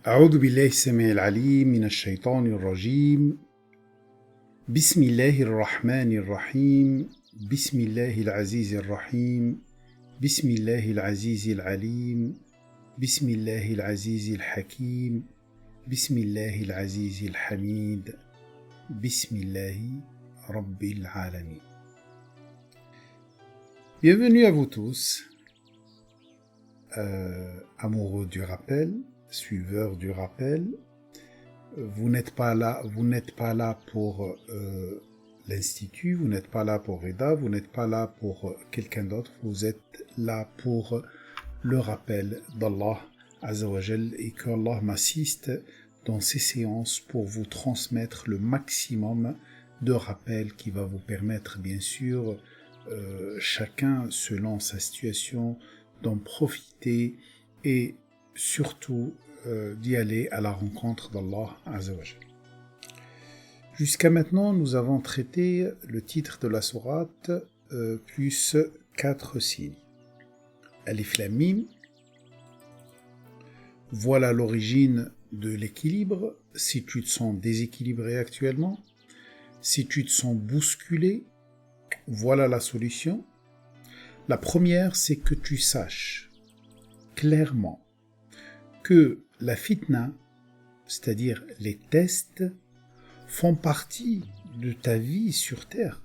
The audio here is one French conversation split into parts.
أعوذ بالله السميع العليم من الشيطان الرجيم. بسم الله الرحمن الرحيم. بسم الله العزيز الرحيم. بسم الله العزيز العليم. بسم الله العزيز الحكيم. بسم الله العزيز الحميد. بسم الله رب العالمين. Bienvenue à vous tous, amoureux du rappel, suiveurs du rappel. Vous n'êtes pas là pour l'Institut, vous n'êtes pas là pour Reda, vous n'êtes pas là pour quelqu'un d'autre, vous êtes là pour le rappel d'Allah Azza wa Jal, et que Allah m'assiste dans ces séances pour vous transmettre le maximum de rappels qui va vous permettre, bien sûr, chacun selon sa situation, d'en profiter et surtout d'y aller à la rencontre d'Allah Azza wa Jal. Jusqu'à maintenant, nous avons traité le titre de la sourate plus 4 signes. Alif Lam Mim. Voilà l'origine de l'équilibre. Si tu te sens déséquilibré actuellement, si tu te sens bousculé, voilà la solution. La première, c'est que tu saches clairement que la fitna, c'est-à-dire les tests, font partie de ta vie sur Terre.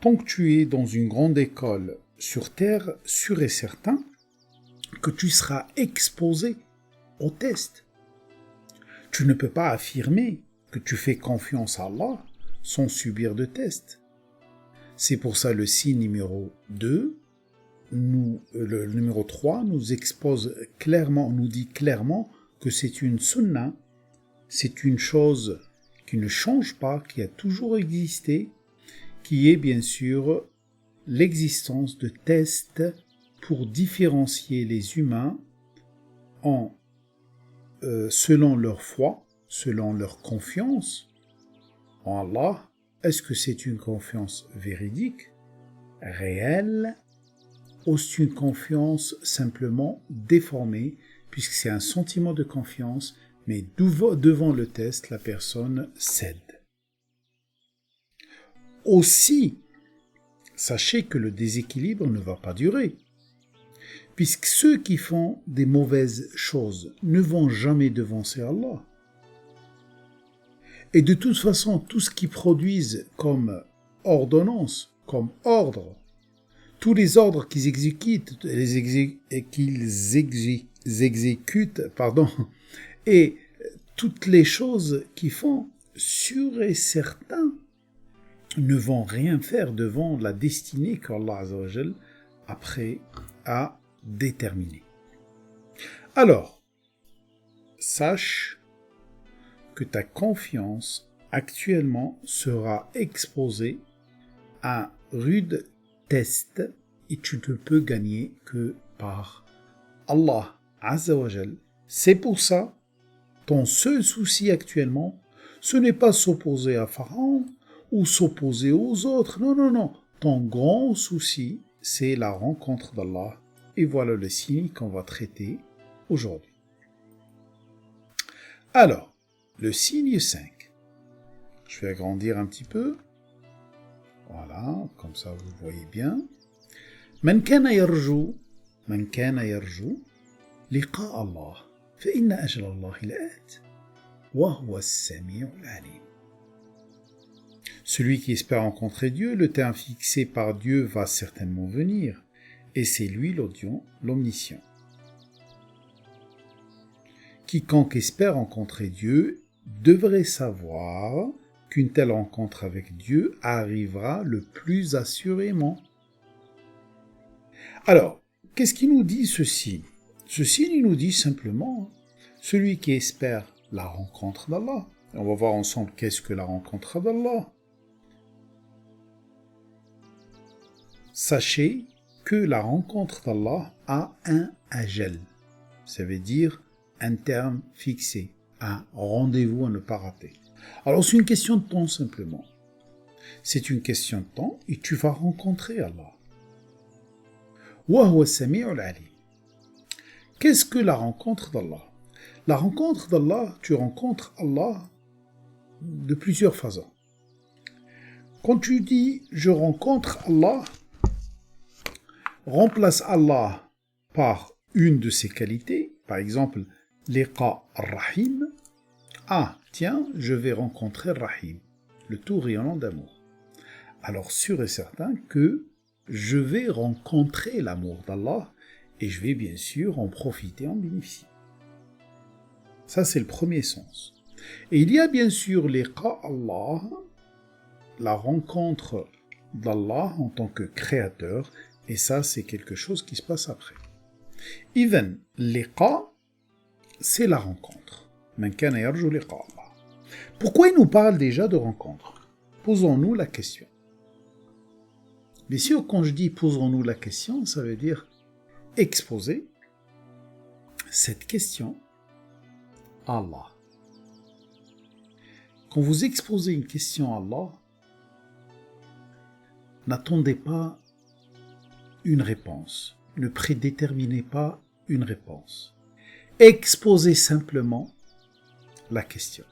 Tant que tu es dans une grande école sur Terre, sûr et certain que tu seras exposé aux tests. Tu ne peux pas affirmer que tu fais confiance à Allah sans subir de tests. C'est pour ça le signe numéro 2, le numéro 3 nous expose clairement, nous dit clairement que c'est une sunna, c'est une chose qui ne change pas, qui a toujours existé, qui est bien sûr l'existence de tests pour différencier les humains selon leur foi, selon leur confiance en Allah. Est-ce que c'est une confiance véridique, réelle, ou c'est une confiance simplement déformée, puisque c'est un sentiment de confiance, mais devant le test, la personne cède. Aussi, sachez que le déséquilibre ne va pas durer, puisque ceux qui font des mauvaises choses ne vont jamais devancer Allah. Et de toute façon, tout ce qu'ils produisent comme ordonnance, comme ordre, tous les ordres qu'ils exécutent, et toutes les choses qu'ils font, sûr et certain, ne vont rien faire devant la destinée qu'Allah Azza wa Jal après a déterminée. Alors, sache que ta confiance actuellement sera exposée à un rude test et tu ne peux gagner que par Allah Azza wa Jal. C'est pour ça, ton seul souci actuellement, ce n'est pas s'opposer à Pharaon ou s'opposer aux autres. Non. Ton grand souci, c'est la rencontre d'Allah. Et voilà le signe qu'on va traiter aujourd'hui. Alors, le signe 5. Je vais agrandir un petit peu. Voilà, comme ça vous voyez bien. Man kana yarju liqa Allah, fa inna ajla Allah la'at, wa huwa as-sami'u al-alim. Celui qui espère rencontrer Dieu, le terme fixé par Dieu va certainement venir, et c'est lui l'omniscient. Quiconque espère rencontrer Dieu devrait savoir qu'une telle rencontre avec Dieu arrivera le plus assurément. Alors, qu'est-ce qu'il nous dit ce signe ? Ce signe, il nous dit simplement, celui qui espère la rencontre d'Allah. On va voir ensemble qu'est-ce que la rencontre d'Allah. Sachez que la rencontre d'Allah a un ajal. Ça veut dire un terme fixé, un rendez-vous à ne pas rater. Alors c'est une question de temps simplement. C'est une question de temps et tu vas rencontrer Allah. Wa huwa as-sami'u al-alim. Qu'est-ce que la rencontre d'Allah ? La rencontre d'Allah, tu rencontres Allah de plusieurs façons. Quand tu dis « je rencontre Allah », remplace Allah par une de ses qualités, par exemple « liqa ar-rahim ». Ah, tiens, je vais rencontrer Rahim, le tout rayonnant d'amour. Alors sûr et certain que je vais rencontrer l'amour d'Allah et je vais bien sûr en profiter, en bénéficier. Ça, c'est le premier sens. Et il y a bien sûr liqa Allah, la rencontre d'Allah en tant que créateur, et ça, c'est quelque chose qui se passe après. Even, liqa, c'est la rencontre. Man kana yarju liqa Allah. Pourquoi il nous parle déjà de rencontre? Posons-nous la question. Bien sûr, quand je dis posons-nous la question, ça veut dire exposer cette question à Allah. Quand vous exposez une question à Allah, n'attendez pas une réponse. Ne prédéterminez pas une réponse. Exposez simplement la question.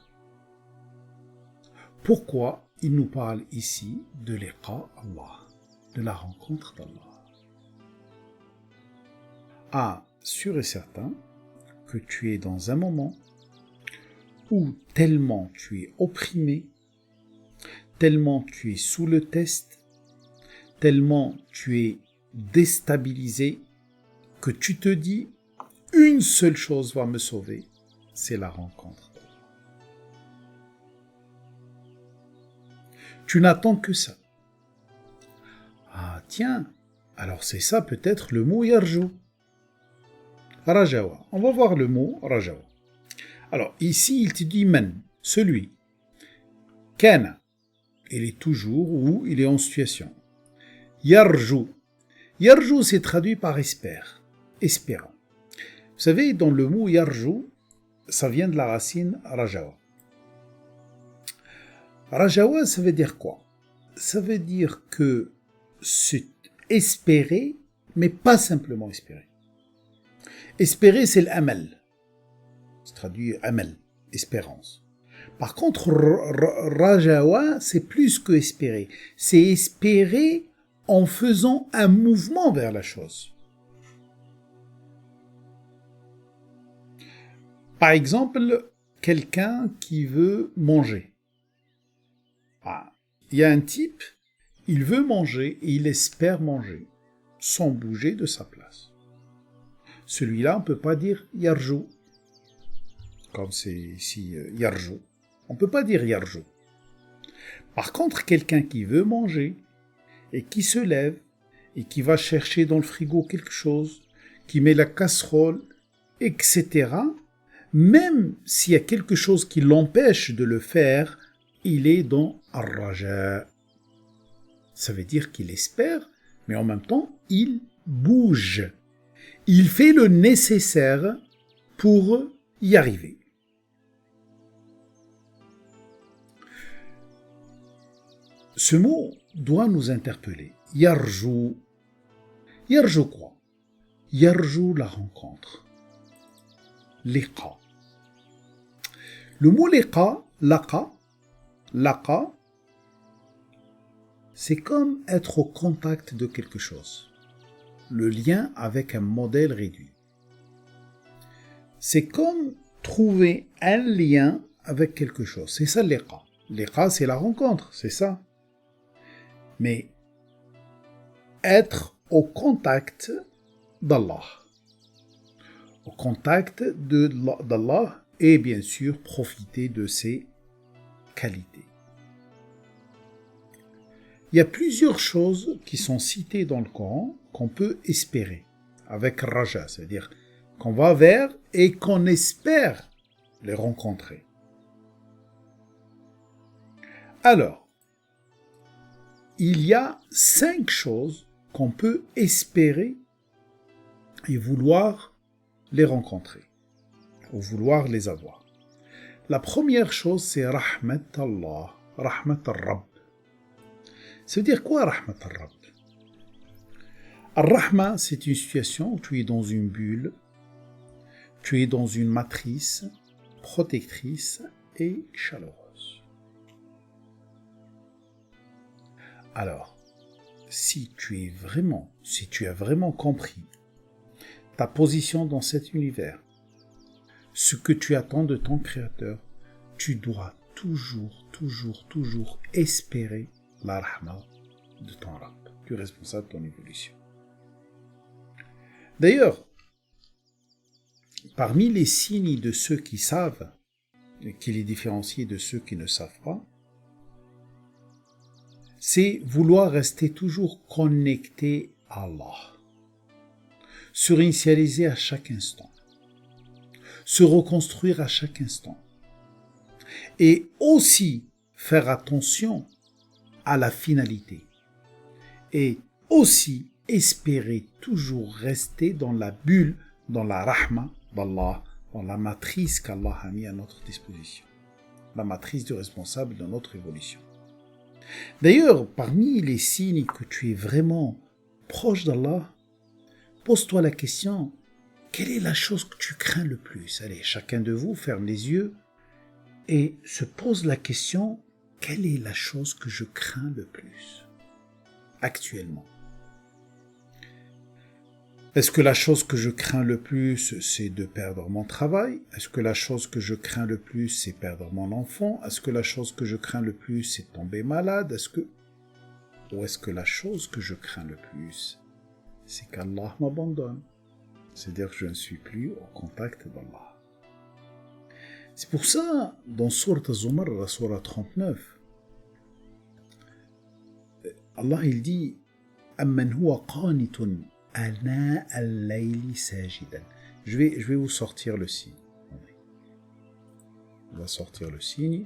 Pourquoi il nous parle ici de liqa Allah, de la rencontre d'Allah? Ah, sûr et certain que tu es dans un moment où tellement tu es opprimé, tellement tu es sous le test, tellement tu es déstabilisé, que tu te dis une seule chose va me sauver, c'est la rencontre. Tu n'attends que ça. Ah tiens, alors c'est ça peut-être le mot yarjou. Rajawa. On va voir le mot rajawa. Alors ici il te dit man, celui. Kana, il est toujours ou il est en situation. Yarjou. Yarjou c'est traduit par espère, espérant. Vous savez, dans le mot yarjou, ça vient de la racine rajawa. Rajawa, ça veut dire quoi? Ça veut dire que c'est espérer, mais pas simplement espérer. Espérer, c'est l'amal. C'est traduit amal, espérance. Par contre, rajawa, c'est plus que espérer. C'est espérer en faisant un mouvement vers la chose. Par exemple, quelqu'un qui veut manger. Ah, il y a un type, il veut manger et il espère manger sans bouger de sa place. Celui-là, on ne peut pas dire yarjou, comme c'est ici yarjou. On ne peut pas dire yarjou. Par contre, quelqu'un qui veut manger et qui se lève et qui va chercher dans le frigo quelque chose, qui met la casserole, etc., même s'il y a quelque chose qui l'empêche de le faire, il est dans ar-raja. Ça veut dire qu'il espère, mais en même temps, il bouge. Il fait le nécessaire pour y arriver. Ce mot doit nous interpeller. Yarjou. Yarjou quoi? Yarjou la rencontre. Liqa. Le mot liqa, laqa, c'est comme être au contact de quelque chose. Le lien avec un modèle réduit. C'est comme trouver un lien avec quelque chose. C'est ça liqa. Liqa, c'est la rencontre, c'est ça. Mais être au contact d'Allah. Au contact d'Allah et bien sûr profiter de ses qualités. Il y a plusieurs choses qui sont citées dans le Coran qu'on peut espérer avec raja, c'est-à-dire qu'on va vers et qu'on espère les rencontrer. Alors, il y a 5 choses qu'on peut espérer et vouloir les rencontrer, ou vouloir les avoir. La première chose, c'est Rahmat Allah, Rahmat al-Rabb. Ça veut dire quoi, Rahmat al-Rabb? Al-Rahma, c'est une situation où tu es dans une bulle, tu es dans une matrice protectrice et chaleureuse. Alors, si tu as vraiment compris ta position dans cet univers, ce que tu attends de ton Créateur, tu dois toujours espérer la rahma de ton Rabb, du responsable de ton évolution. D'ailleurs, parmi les signes de ceux qui savent, et qui les différencient de ceux qui ne savent pas, c'est vouloir rester toujours connecté à Allah, se réinitialiser à chaque instant, se reconstruire à chaque instant, et aussi faire attention à la finalité, et aussi espérer toujours rester dans la bulle, dans la rahma d'Allah, dans la matrice qu'Allah a mis à notre disposition, la matrice du responsable de notre évolution. D'ailleurs, parmi les signes que tu es vraiment proche d'Allah, pose-toi la question, quelle est la chose que tu crains le plus? Allez, chacun de vous ferme les yeux et se pose la question, quelle est la chose que je crains le plus actuellement? Est-ce que la chose que je crains le plus, c'est de perdre mon travail? Est-ce que la chose que je crains le plus, c'est perdre mon enfant? Est-ce que la chose que je crains le plus, c'est tomber malade? Ou est-ce que la chose que je crains le plus, c'est qu'Allah m'abandonne? C'est-à-dire que je ne suis plus au contact d'Allah. C'est pour ça, dans Sourate Az-Zumar, la Sourate 39, Allah il dit « Amman huwa qanitun ana al-layli sajidan » Je vais vous sortir le signe. On va sortir le signe.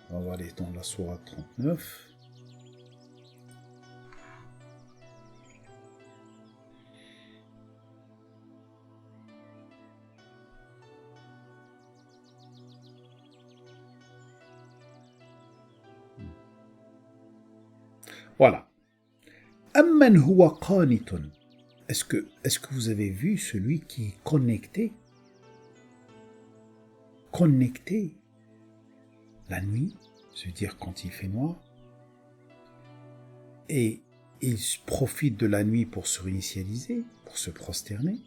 On va aller dans la Sourate 39. Voilà. Amman huwa qanitun. Est-ce que vous avez vu celui qui est connecté? Connecté la nuit, c'est-à-dire quand il fait noir, et il profite de la nuit pour se réinitialiser, pour se prosterner.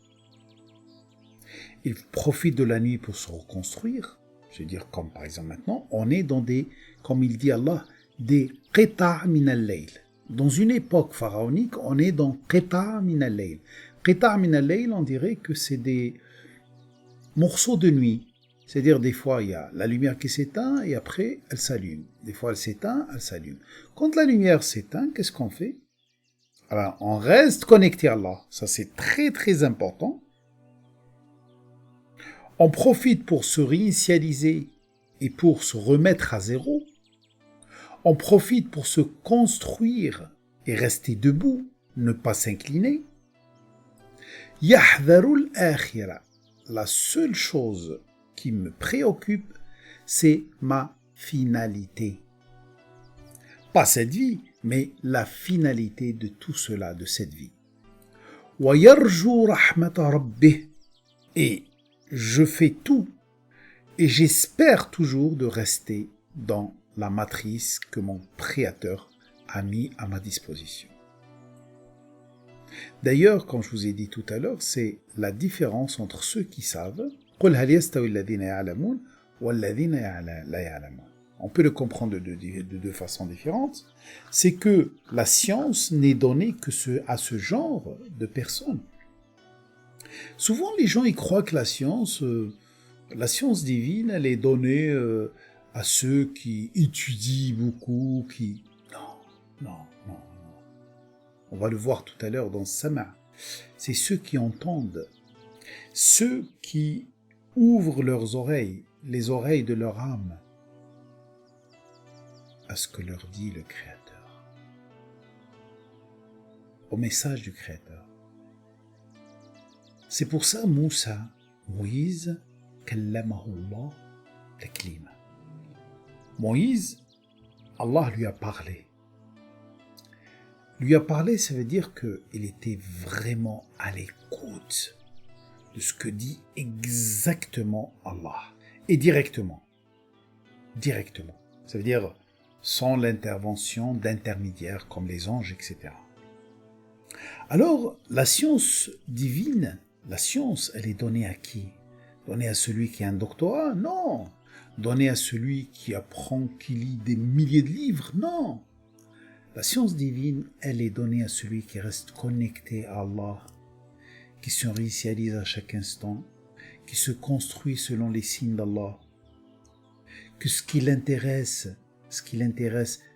Il profite de la nuit pour se reconstruire. C'est-à-dire, comme par exemple maintenant, on est dans des, comme il dit Allah, des qita' min al-layl. Dans une époque pharaonique, on est dans qita' min al-layl. Qita' min al-layl, on dirait que c'est des morceaux de nuit. C'est-à-dire, des fois, il y a la lumière qui s'éteint et après, elle s'allume. Des fois, elle s'éteint, elle s'allume. Quand la lumière s'éteint, qu'est-ce qu'on fait? Alors, on reste connecté à Allah. Ça, c'est très important. On profite pour se réinitialiser et pour se remettre à zéro. On profite pour se construire et rester debout, ne pas s'incliner. Yahdharul akhira. La seule chose qui me préoccupe, c'est ma finalité. Pas cette vie, mais la finalité de tout cela, de cette vie. Wa yarju rahmata rabbih. Et je fais tout et j'espère toujours de rester dans la matrice que mon Créateur a mis à ma disposition. D'ailleurs, comme je vous ai dit tout à l'heure, c'est la différence entre ceux qui savent. On peut le comprendre de deux façons différentes. C'est que la science n'est donnée que à ce genre de personnes. Souvent, les gens ils croient que la science divine, elle est donnée à ceux qui étudient beaucoup, qui... Non. On va le voir tout à l'heure dans Sama. C'est ceux qui entendent, ceux qui ouvrent leurs oreilles, les oreilles de leur âme, à ce que leur dit le Créateur, au message du Créateur. C'est pour ça Moïse, kallamahu Allah taklima. Moïse, Allah lui a parlé. Lui a parlé, ça veut dire qu'il était vraiment à l'écoute de ce que dit exactement Allah. Et directement. Directement. Ça veut dire sans l'intervention d'intermédiaires comme les anges, etc. Alors, la science divine, la science, elle est donnée à qui? Donnée à celui qui a un doctorat? Non. Donnée à celui qui apprend, qui lit des milliers de livres? Non. La science divine, elle est donnée à celui qui reste connecté à Allah, qui se réinitialise à chaque instant, qui se construit selon les signes d'Allah, que ce qui l'intéresse,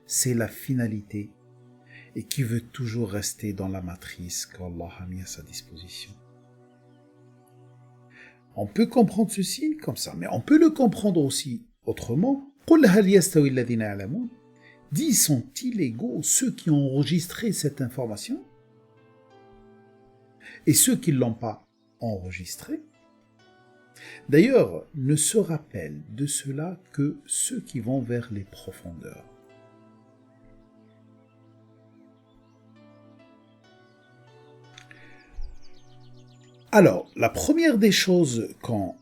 c'est la finalité, et qui veut toujours rester dans la matrice qu'Allah a mis à sa disposition. On peut comprendre ceci comme ça, mais on peut le comprendre aussi autrement. قُلْ هَلْ يَسْتَوِي الَّذِينَ يَعْلَمُونَ. Dis, sont-ils égaux ceux qui ont enregistré cette information et ceux qui ne l'ont pas enregistrée? D'ailleurs, ne se rappellent de cela que ceux qui vont vers les profondeurs. Alors, la première des choses qu'on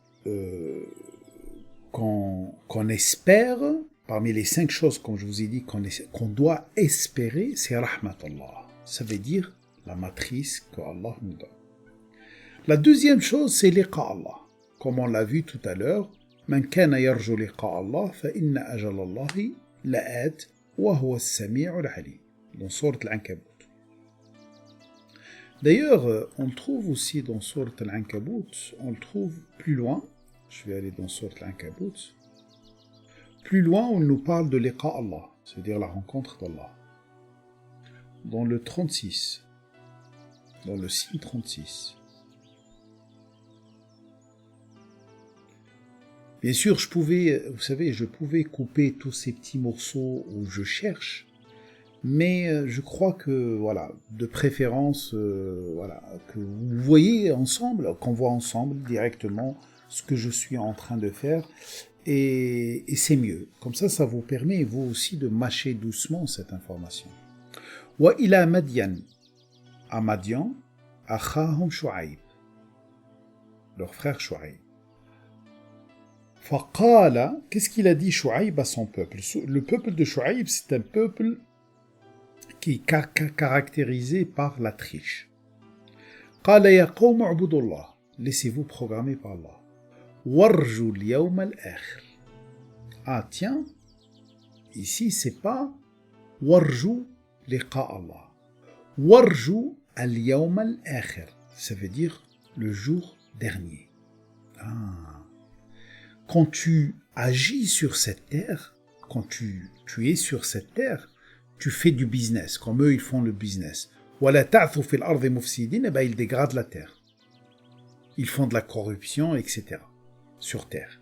espère, parmi les 5 choses, comme je vous ai dit, qu'on doit espérer, c'est Rahmat Allah. Ça veut dire la matrice que Allah nous donne. La deuxième chose, c'est liqa Allah. Comme on l'a vu tout à l'heure, Man kana yarju liqa Allah, fa inna ajal Allahi la'at, wa huwa as-sami'ul 'alim. Dans sourate Al-Ankabut. D'ailleurs, on le trouve aussi dans sourate Al-Ankabut, on le trouve plus loin, je vais aller dans sourate Al-Ankabut, plus loin on nous parle de liqa Allah, c'est-à-dire la rencontre d'Allah. Dans le 36, dans le signe 36. Bien sûr, je pouvais couper tous ces petits morceaux où je cherche, mais je crois que, voilà, de préférence, que vous voyez ensemble, qu'on voit ensemble directement ce que je suis en train de faire, et c'est mieux. Comme ça vous permet, vous aussi, de mâcher doucement cette information. Wa ila Madian, à Madian, akhahum Shu'aib, leur frère Shu'aib. Faqala, qu'est-ce qu'il a dit Shu'aib à son peuple? Le peuple de Shu'aib, c'est un peuple qui est caractérisé par la triche. Qala ya qawm ubudullah, laissez-vous programmer par Allah. Warju al-yawm al-akhir. Ah tiens, ici c'est pas warju liqa Allah. Warju al-yawm al-akhir, ça veut dire le jour dernier. Quand tu agis sur cette terre, quand tu es sur cette terre, tu fais du business, comme eux ils font le business. Wala ta'thu fil ardi mufsidin, ils dégradent la terre. Ils font de la corruption, etc. sur terre.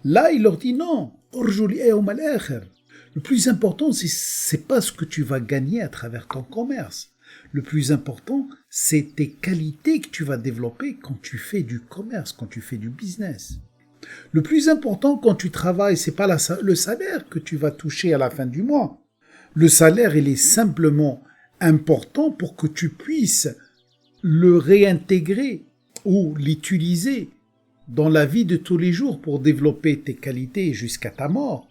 Là, il leur dit non, le plus important, c'est pas ce que tu vas gagner à travers ton commerce. Le plus important, c'est tes qualités que tu vas développer quand tu fais du commerce, quand tu fais du business. Le plus important quand tu travailles, c'est pas le salaire que tu vas toucher à la fin du mois. Le salaire, il est simplement important pour que tu puisses le réintégrer ou l'utiliser dans la vie de tous les jours pour développer tes qualités jusqu'à ta mort.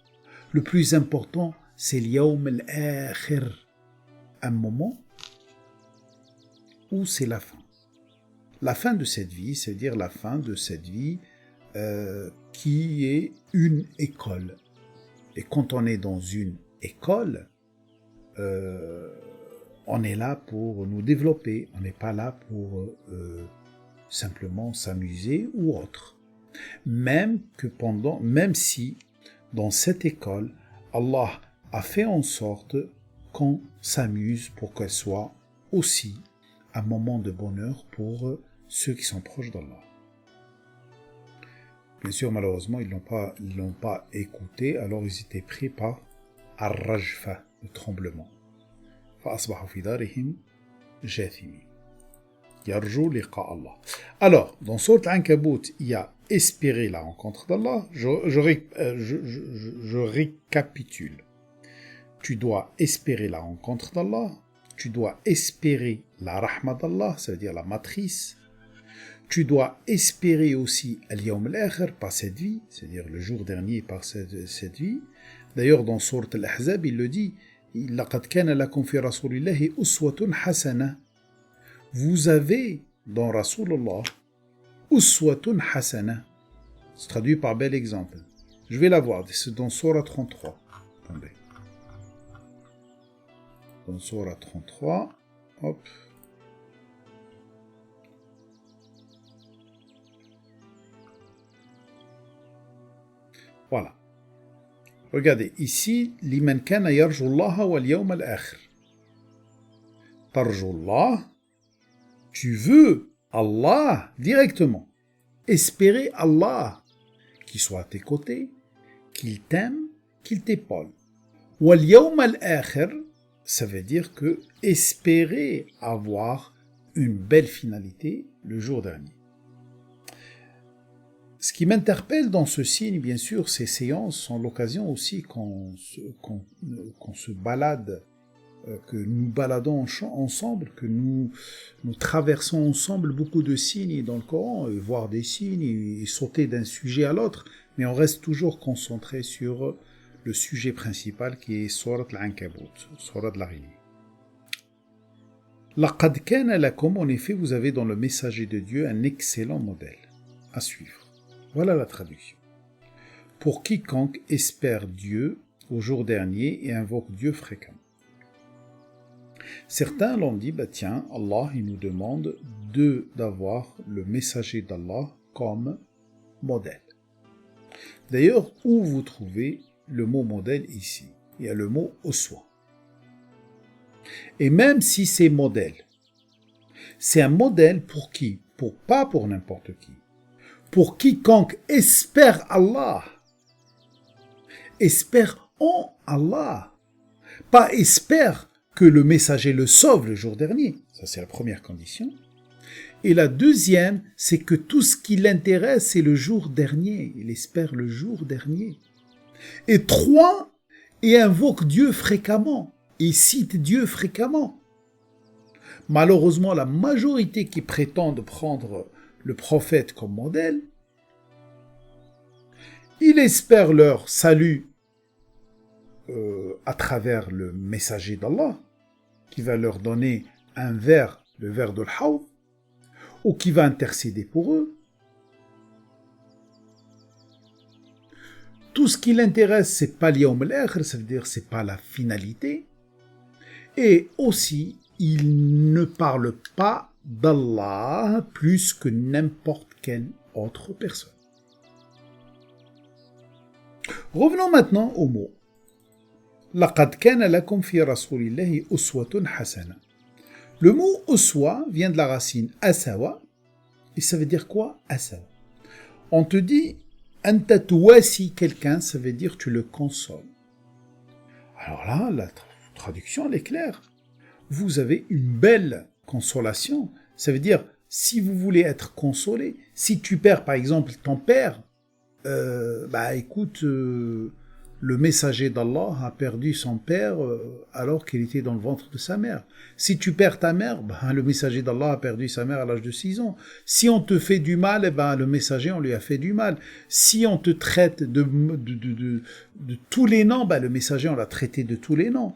Le plus important, c'est l'yawm al-akhir, un moment où c'est la fin. La fin de cette vie, c'est-à-dire la fin de cette vie qui est une école. Et quand on est dans une école, on est là pour nous développer, on n'est pas là pour simplement s'amuser ou autre. Même si dans cette école, Allah a fait en sorte qu'on s'amuse pour qu'elle soit aussi un moment de bonheur pour ceux qui sont proches d'Allah. Bien sûr, malheureusement, ils l'ont pas écouté, alors ils étaient pris par Ar-Rajfa, le tremblement. فَأَصْبَحُوا فِي دَارِهِمْ جَاثِمِينَ. Yarju liqa Allah. Alors, dans sourate Al-Ankabut, il y a espérer la rencontre d'Allah. Je récapitule. Tu dois espérer la rencontre d'Allah. Tu dois espérer la rahma d'Allah, c'est-à-dire la matrice. tu dois espérer aussi al-yawm al-akhir, par cette vie, c'est-à-dire le jour dernier par cette vie. D'ailleurs, dans Sourate Al-Ahzab, il le dit, لَقَدْ كَانَ لَكُمْ فِي رَسُولِ اللَّهِ أُسْوَةٌ حَسَنَةٌ. Vous avez dans Rasulullah Uswatun Hasana. C'est traduit par bel exemple. Je vais la voir, c'est dans Surah 33. Attendez. Dans Surah 33, hop. Voilà. Regardez, ici, liman kana yarju Allah wal yawm al-akhir. Tarju Allah, tu veux Allah directement. Espérer Allah, qu'il soit à tes côtés, qu'il t'aime, qu'il t'épaule. Wal yawm al-akhir, ça veut dire que espérer avoir une belle finalité le jour dernier. Ce qui m'interpelle dans ce signe, bien sûr, ces séances sont l'occasion aussi qu'on se balade, que nous baladons ensemble, que nous traversons ensemble beaucoup de signes dans le Coran, et voir des signes et sauter d'un sujet à l'autre, mais on reste toujours concentré sur le sujet principal qui est Surat al-Ankabut, Surat de l'araignée. Laqad kana lakum, en effet, vous avez dans le messager de Dieu un excellent modèle à suivre. Voilà la traduction. Pour quiconque espère Dieu au jour dernier et invoque Dieu fréquemment. Certains l'ont dit, tiens, Allah, il nous demande d'avoir le messager d'Allah comme modèle. D'ailleurs, où vous trouvez le mot modèle ici? Il y a le mot uswa. Et même si c'est modèle, c'est un modèle pour qui? Pas pour n'importe qui. Pour quiconque espère Allah, espère en Allah, pas espère que le messager le sauve le jour dernier. Ça, c'est la première condition. Et la deuxième, c'est que tout ce qui l'intéresse, c'est le jour dernier. Il espère le jour dernier. Et 3, il invoque Dieu fréquemment. Il cite Dieu fréquemment. Malheureusement, la majorité qui prétendent prendre le prophète comme modèle, ils espèrent leur salut à travers le messager d'Allah, qui va leur donner un verre, le verre de l'Hawd, ou qui va intercéder pour eux. Tout ce qui l'intéresse, c'est pas l'yawm al-akhir, ça veut dire c'est pas la finalité. Et aussi, il ne parle pas d'Allah plus que n'importe quelle autre personne. Revenons maintenant au mot. لَقَدْ كَانَ لَكُمْ فِي رَسُولِ اللَّهِ أُسْوَةٌ حَسَنَةٌ. Le mot uswa vient de la racine asawa, et ça veut dire quoi? Asawa. On te dit anta tuwasi quelqu'un, ça veut dire tu le consoles. Alors là, la traduction elle est claire. Vous avez une belle consolation. Ça veut dire, si vous voulez être consolé, si tu perds par exemple ton père, écoute, le messager d'Allah a perdu son père alors qu'il était dans le ventre de sa mère. Si tu perds ta mère, le messager d'Allah a perdu sa mère à l'âge de 6 ans. Si on te fait du mal, le messager, on lui a fait du mal. Si on te traite de tous les noms, le messager, on l'a traité de tous les noms.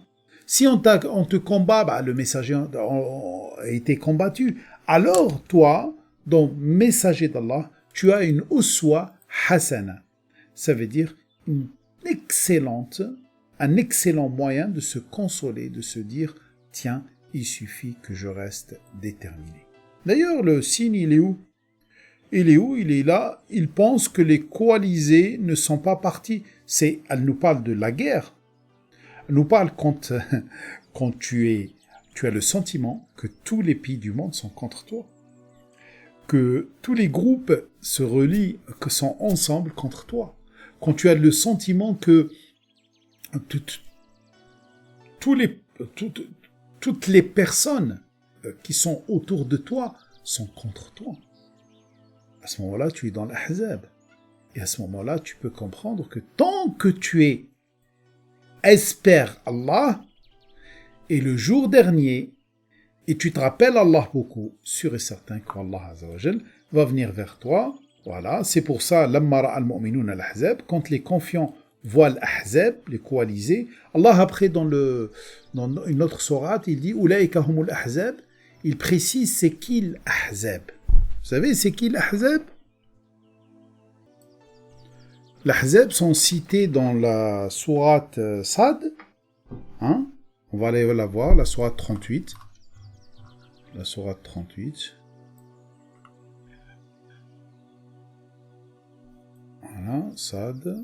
Si on te combat, le messager a été combattu. Alors, toi, dans messager d'Allah, tu as une uswa hasana. Ça veut dire un excellent moyen de se consoler, de se dire, tiens, il suffit que je reste déterminé. D'ailleurs, le signe, il est où? Il est là. Il pense que les coalisés ne sont pas partis. Elle nous parle de la guerre. Elle nous parle quand tu as le sentiment que tous les pays du monde sont contre toi. Que tous les groupes se relient, que sont ensemble contre toi. Quand tu as le sentiment que toutes les personnes qui sont autour de toi sont contre toi. À ce moment-là, tu es dans l'Ahzab. Et à ce moment-là, tu peux comprendre que tant que tu espères Allah, et le jour dernier, et tu te rappelles Allah beaucoup, sûr et certain qu'Allah Azza wa Jal va venir vers toi. Voilà, c'est pour ça, lamma ra'a al-mu'minun al-ahzab, quand les confiants voient l'ahzab, les coalisés, Allah après dans une autre sourate, il dit Ulaika humul ahzab, il précise c'est qui l'ahzab. Vous savez c'est qui l'ahzab? L'ahzab sont cités dans la sourate Sad, hein? On va aller la voir, la sourate 38. La sourate 38. Voilà, Sad.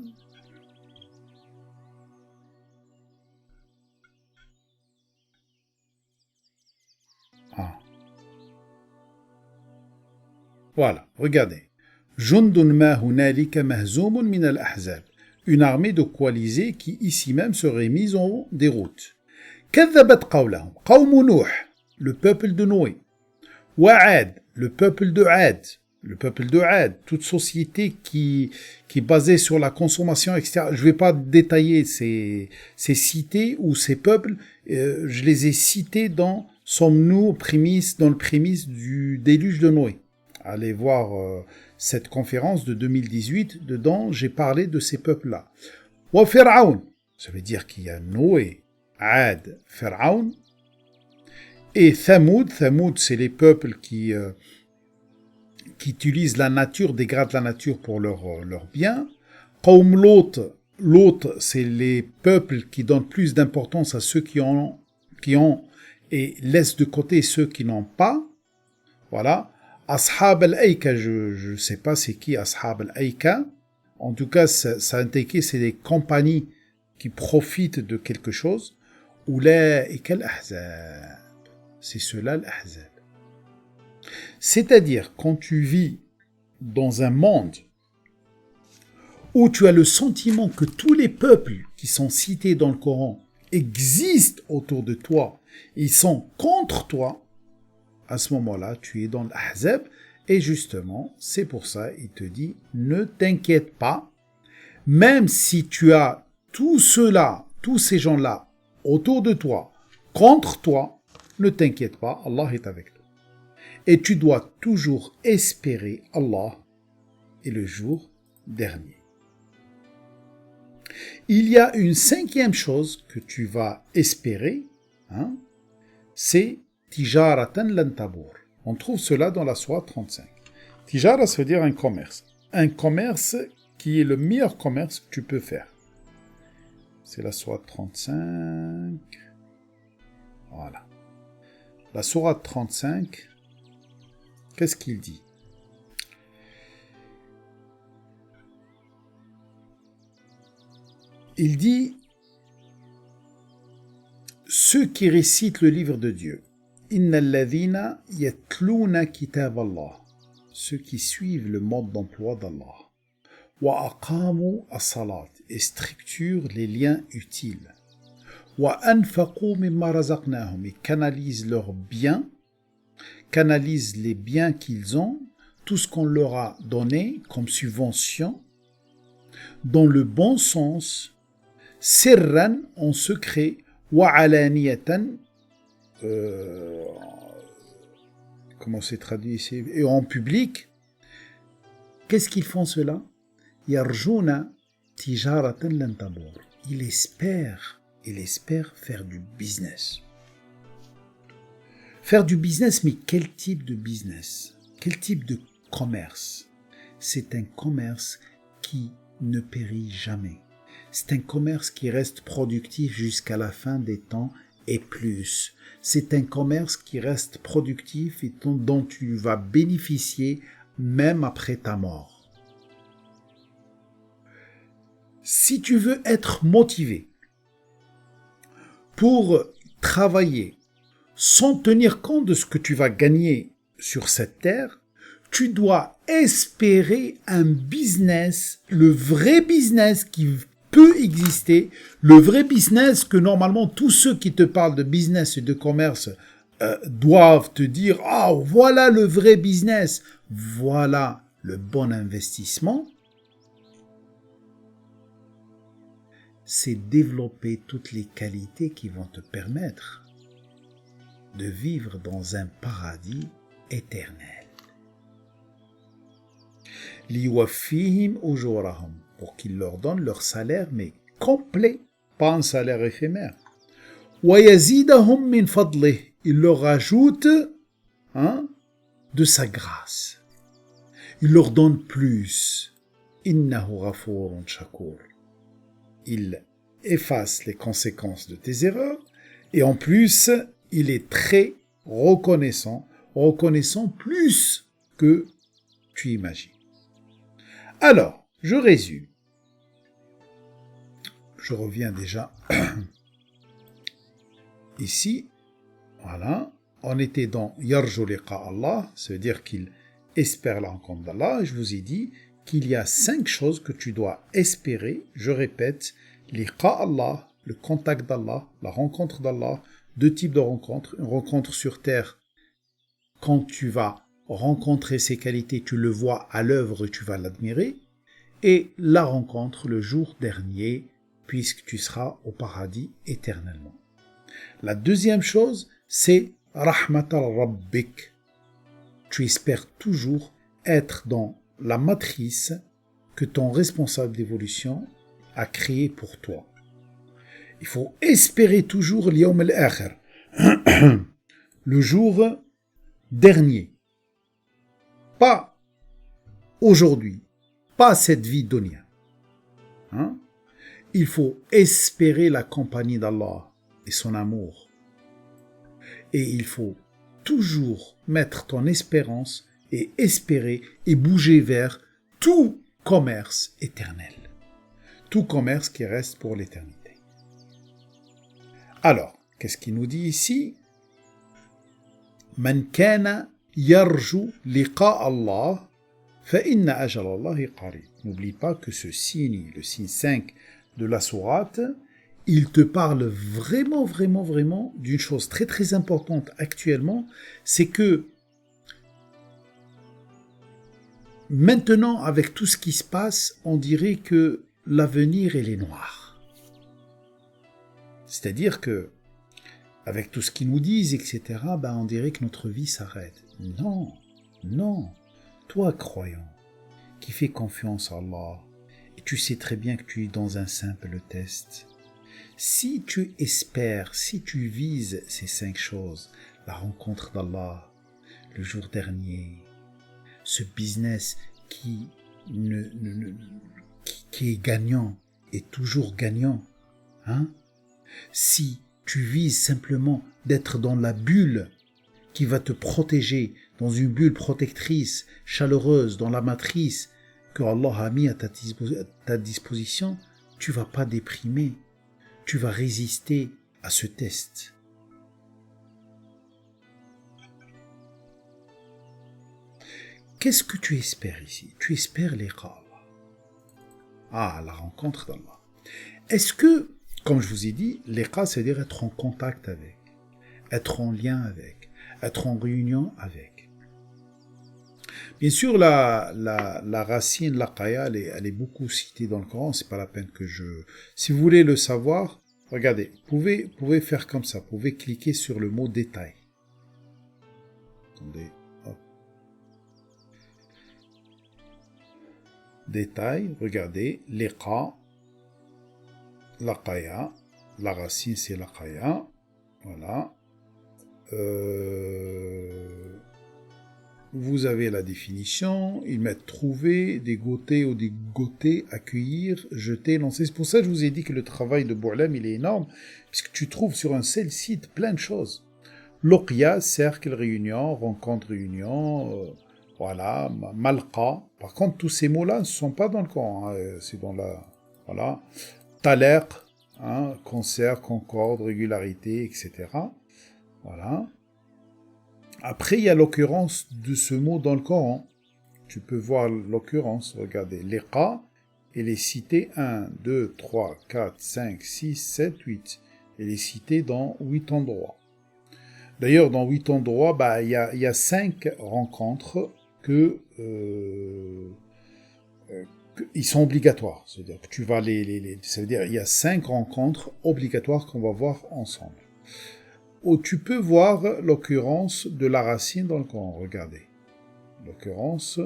Ah. Voilà, regardez. Jundun ma hunalika mahzoumun min al-ahzab. Une armée de coalisés qui ici même serait mise en déroute. Kadhabat qawlahum. Qawmu Nuh, le peuple de Noé. Wa'ad, le peuple de Ad. Le peuple de Ad, toute société qui est basée sur la consommation extérieure. Je ne vais pas détailler ces cités ou ces peuples. Je les ai cités dans Sommes-nous dans le prémisse du déluge de Noé. Allez voir cette conférence de 2018. Dedans, j'ai parlé de ces peuples-là. Wa Fir'aun, ça veut dire qu'il y a Noé, Ad, Fir'aun. Et Thamoud, c'est les peuples qui utilisent la nature, dégradent la nature pour leur bien. Qawm Lot, c'est les peuples qui donnent plus d'importance à ceux qui ont et laissent de côté ceux qui n'ont pas. Voilà. Ashab al-Aïka, je ne sais pas c'est qui Ashab al-Aïka. En tout cas, ça indique c'est des compagnies qui profitent de quelque chose. Oulaïka al-Ahzab. C'est cela l'Ahzab. C'est-à-dire, quand tu vis dans un monde où tu as le sentiment que tous les peuples qui sont cités dans le Coran existent autour de toi, ils sont contre toi, à ce moment-là, tu es dans l'Ahzab, et justement, c'est pour ça, il te dit, ne t'inquiète pas, même si tu as tous ces gens-là, autour de toi, contre toi, ne t'inquiète pas, Allah est avec toi. Et tu dois toujours espérer Allah et le jour dernier. Il y a une cinquième chose que tu vas espérer, hein, c'est Tijaratan lan tabour. On trouve cela dans la sourate 35. Tijara, ça veut dire un commerce. Un commerce qui est le meilleur commerce que tu peux faire. C'est la sourate 35. Voilà. La sourate 35, qu'est-ce qu'il dit? Il dit ceux qui récitent le livre de Dieu. Innal ladhina yatluna kitab Allah. Ceux qui suivent le mode d'emploi d'Allah. Wa aqamu as-salat. Et structurent les liens utiles. Wa anfaqu mimma razaqnahum. Et canalisent leurs biens, canalisent les biens qu'ils ont, tout ce qu'on leur a donné comme subvention, dans le bon sens, sirran, en secret, wa alaniyatan, comment c'est traduit ici, et en public. Qu'est-ce qu'ils font cela? Yarjuna tijaratan lan tabour. Il espère faire du business. Faire du business, mais quel type de business? Quel type de commerce? C'est un commerce qui ne périt jamais. C'est un commerce qui reste productif jusqu'à la fin des temps et plus. C'est un commerce qui reste productif et dont tu vas bénéficier même après ta mort. Si tu veux être motivé pour travailler sans tenir compte de ce que tu vas gagner sur cette terre, tu dois espérer un business, le vrai business qui peut exister, le vrai business que normalement tous ceux qui te parlent de business et de commerce doivent te dire « Ah, voilà le vrai business, voilà le bon investissement », c'est développer toutes les qualités qui vont te permettre de vivre dans un paradis éternel. Liwafihim ujurahum, pour qu'il leur donne leur salaire, mais complet, pas un salaire éphémère. Wa yazidahum min fadlih, il leur rajoute de sa grâce. Il leur donne plus. Innahu ghafurun shakur. Il efface les conséquences de tes erreurs et en plus, il est très reconnaissant plus que tu imagines. Alors, je résume. Je reviens déjà ici. Voilà. On était dans Yarju liqa Allah, ça veut dire qu'il espère la rencontre d'Allah. Je vous ai dit qu'il y a 5 choses que tu dois espérer. Je répète, liqa Allah, le contact d'Allah, la rencontre d'Allah, 2 types de rencontres. Une rencontre sur terre, quand tu vas rencontrer ses qualités, tu le vois à l'œuvre et tu vas l'admirer. Et la rencontre le jour dernier, puisque tu seras au paradis éternellement. La deuxième chose, c'est Rahmat al-Rabbik. Tu espères toujours être dans la matrice que ton responsable d'évolution a créée pour toi. Il faut espérer toujours l'Yawm al-Akhir, le jour dernier. Pas aujourd'hui, pas cette vie dunya. Il faut espérer la compagnie d'Allah et son amour. Et il faut toujours mettre ton espérance et espérer et bouger vers tout commerce éternel. Tout commerce qui reste pour l'éternité. Alors, qu'est-ce qu'il nous dit ici? Man kana yarju liqa Allah fa inna ajal Allahi qarib. N'oublie pas que ce signe, le signe 5 de la sourate, il te parle vraiment d'une chose très très importante actuellement, c'est que maintenant, avec tout ce qui se passe, on dirait que l'avenir il est noir. C'est-à-dire que avec tout ce qu'ils nous disent, etc., on dirait que notre vie s'arrête. Non. Toi, croyant, qui fais confiance à Allah, et tu sais très bien que tu es dans un simple test, si tu espères, si tu vises ces 5 choses, la rencontre d'Allah, le jour dernier, ce business qui est gagnant, est toujours gagnant, si tu vises simplement d'être dans la bulle qui va te protéger, dans une bulle protectrice, chaleureuse, dans la matrice que Allah a mis à ta disposition, tu vas pas déprimer. Tu vas résister à ce test. Qu'est-ce que tu espères ici? Tu espères liqa Allah. La rencontre d'Allah. Est-ce que, comme je vous ai dit, liqa, c'est-à-dire être en contact avec, être en lien avec, être en réunion avec. Bien sûr, la racine laqaya, elle est beaucoup citée dans le Coran, c'est pas la peine que je... Si vous voulez le savoir, regardez, vous pouvez faire comme ça, vous pouvez cliquer sur le mot détail. Attendez, hop. Détail, regardez, liqa, laqaya, la racine c'est laqaya, voilà. Vous avez la définition, ils mettent trouver, dégoter ou dégoter, accueillir, jeter, lancer. C'est pour ça que je vous ai dit que le travail de Bou'lam, il est énorme, puisque tu trouves sur un seul site plein de choses. Luqya, cercle, réunion, rencontre, réunion, voilà, malqa. Par contre, tous ces mots-là ne sont pas dans le Coran, c'est dans la... Voilà. Talaq, concert, concorde, régularité, etc. Voilà. Après, il y a l'occurrence de ce mot dans le Coran. Tu peux voir l'occurrence, regardez. Liqa, elle est citée 1, 2, 3, 4, 5, 6, 7, 8. Elle est citée dans 8 endroits. D'ailleurs, dans 8 endroits, il y a 5 rencontres ils sont obligatoires. C'est-à-dire que tu vas ça veut dire il y a 5 rencontres obligatoires qu'on va voir ensemble. où tu peux voir l'occurrence de la racine dans le Coran. Regardez. L'occurrence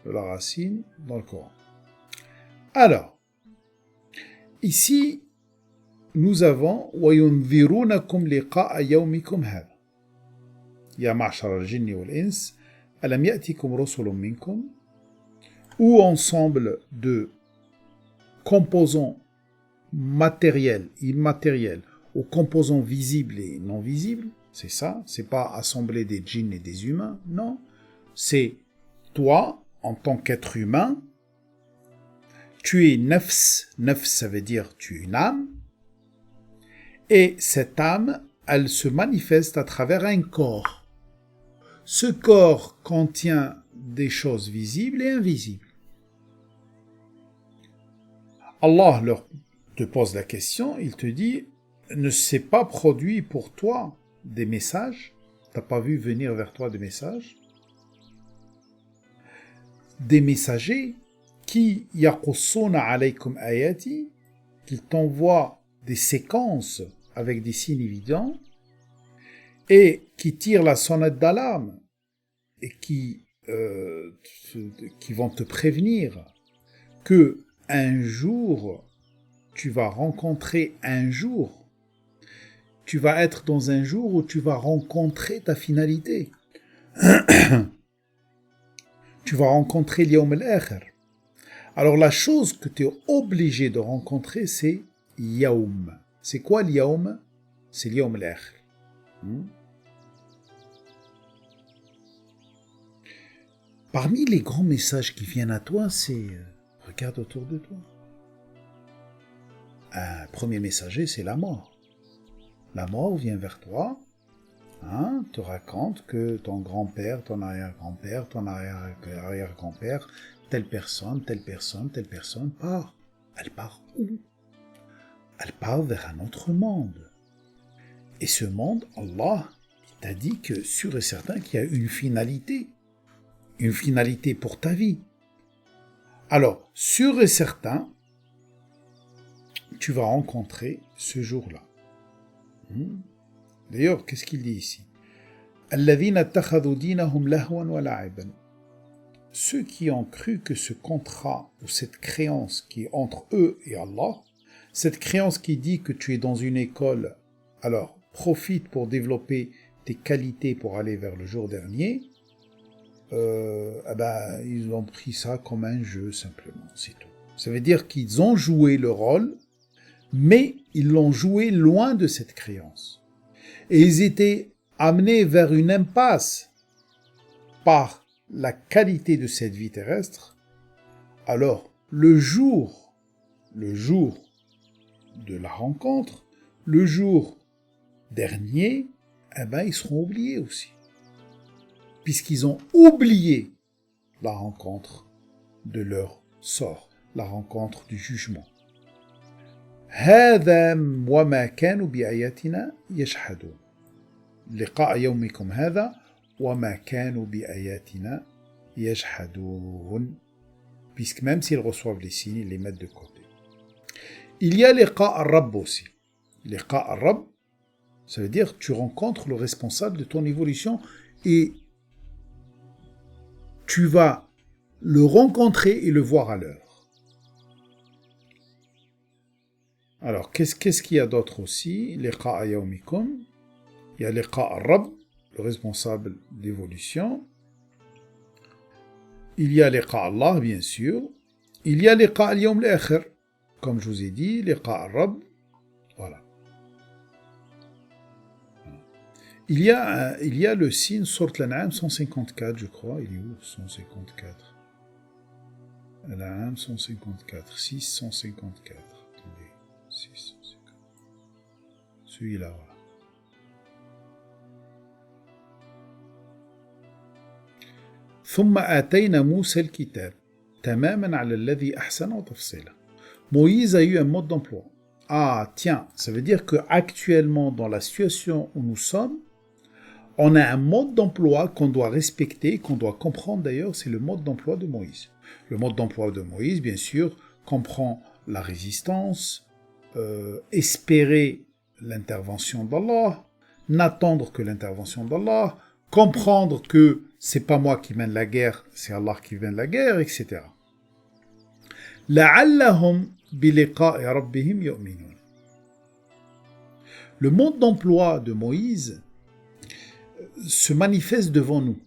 de la racine dans le Coran. Alors, ici, nous avons وَيُنذِرُونَكُمْ لِقَاءَ يَوْمِكُمْ هَذَا يَا مَعْشَرَ الْجِنِّ وَالْإِنسِ أَلَمْ يَأْتِكُمْ رُسُلٌ مِّنكُمْ ou ensemble de composants matériels, immatériels, aux composants visibles et non visibles, c'est ça, c'est pas assembler des djinns et des humains, non, c'est toi, en tant qu'être humain, tu es nafs, nafs ça veut dire tu es une âme, et cette âme, elle se manifeste à travers un corps. Ce corps contient des choses visibles et invisibles. Allah te pose la question, il te dit, ne s'est pas produit pour toi des messages, t'as pas vu venir vers toi des messages, des messagers qui yaqussuna alaykum ayati, qui t'envoient des séquences avec des signes évidents et qui tirent la sonnette d'alarme et qui vont te prévenir que un jour tu vas rencontrer tu vas être dans un jour où tu vas rencontrer ta finalité. Tu vas rencontrer l'Yawm al-Akhir. Alors la chose que tu es obligé de rencontrer, c'est Yawm. C'est quoi l'Yawm? C'est l'Yawm al-Akhir. Parmi les grands messages qui viennent à toi, c'est regarde autour de toi. Un premier messager, c'est la mort. La mort vient vers toi, te raconte que ton grand-père, ton arrière-grand-père, ton arrière-arrière-grand-père, telle personne part. Elle part où? Elle part vers un autre monde. Et ce monde, Allah, il t'a dit que sûr et certain qu'il y a une finalité pour ta vie. Alors, sûr et certain, tu vas rencontrer ce jour-là. D'ailleurs, qu'est-ce qu'il dit ici? الذين اتخذوا دينهم لهوا ولعبا. Ceux qui ont cru que ce contrat ou cette créance qui est entre eux et Allah, cette créance qui dit que tu es dans une école, alors profite pour développer tes qualités pour aller vers le jour dernier, ils ont pris ça comme un jeu simplement, c'est tout. Ça veut dire qu'ils ont joué le rôle, mais ils l'ont joué loin de cette créance. Et ils étaient amenés vers une impasse par la qualité de cette vie terrestre. Alors, le jour de la rencontre, le jour dernier, ils seront oubliés aussi. Puisqu'ils ont oublié la rencontre de leur sort, la rencontre du jugement. هذا وما كانوا بآياتنا يجحدون. لقاء يومكم هذا وما كانوا بآياتنا يجحدون. Puisque même s'ils reçoivent les signes, ils les mettent de côté. Il y a liqa al-Rabb aussi. Liqa al-Rabb, ça veut dire tu rencontres le responsable de ton évolution et tu vas le rencontrer et le voir à l'heure. Alors, qu'est-ce qu'il y a d'autre aussi? Liqa yawmikum. Il y a liqa al-Rabb, le responsable d'évolution. Il y a liqa Allah, bien sûr. Il y a liqa al-Yawm al-Akhir. Comme je vous ai dit, liqa al-Rabb. Voilà. Il y a le signe Sourate Al-An'am 154, je crois. Il est où 154? Al-An'am 154, 654. Attendez, 654. Celui-là, voilà. ثم آتينا موسى الكتاب تماما على الذي أحسن وتفصيلا. Moïse a eu un mode d'emploi. Ah, tiens, ça veut dire qu'actuellement, dans la situation où nous sommes, on a un mode d'emploi qu'on doit respecter, qu'on doit comprendre d'ailleurs, c'est le mode d'emploi de Moïse. Le mode d'emploi de Moïse, bien sûr, comprend la résistance, espérer l'intervention d'Allah, n'attendre que l'intervention d'Allah, comprendre que c'est pas moi qui mène la guerre, c'est Allah qui mène la guerre, etc. لَعَلَّهُمْ بِلِقَاءِ رَبِّهِمْ يُؤْمِنُونَ. Le mode d'emploi de Moïse se manifeste devant nous.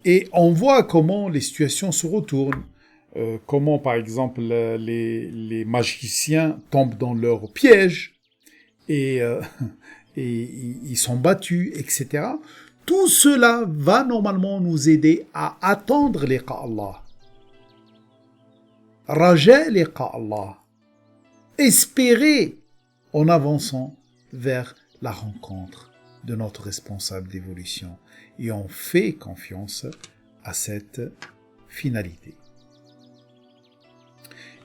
Et on voit comment les situations se retournent. Comment, par exemple, les magiciens tombent dans leur piège et ils sont battus, etc. Tout cela va normalement nous aider à attendre liqa Allah. Raja liqa Allah. Espérer en avançant vers la rencontre de notre responsable d'évolution. Et on fait confiance à cette finalité.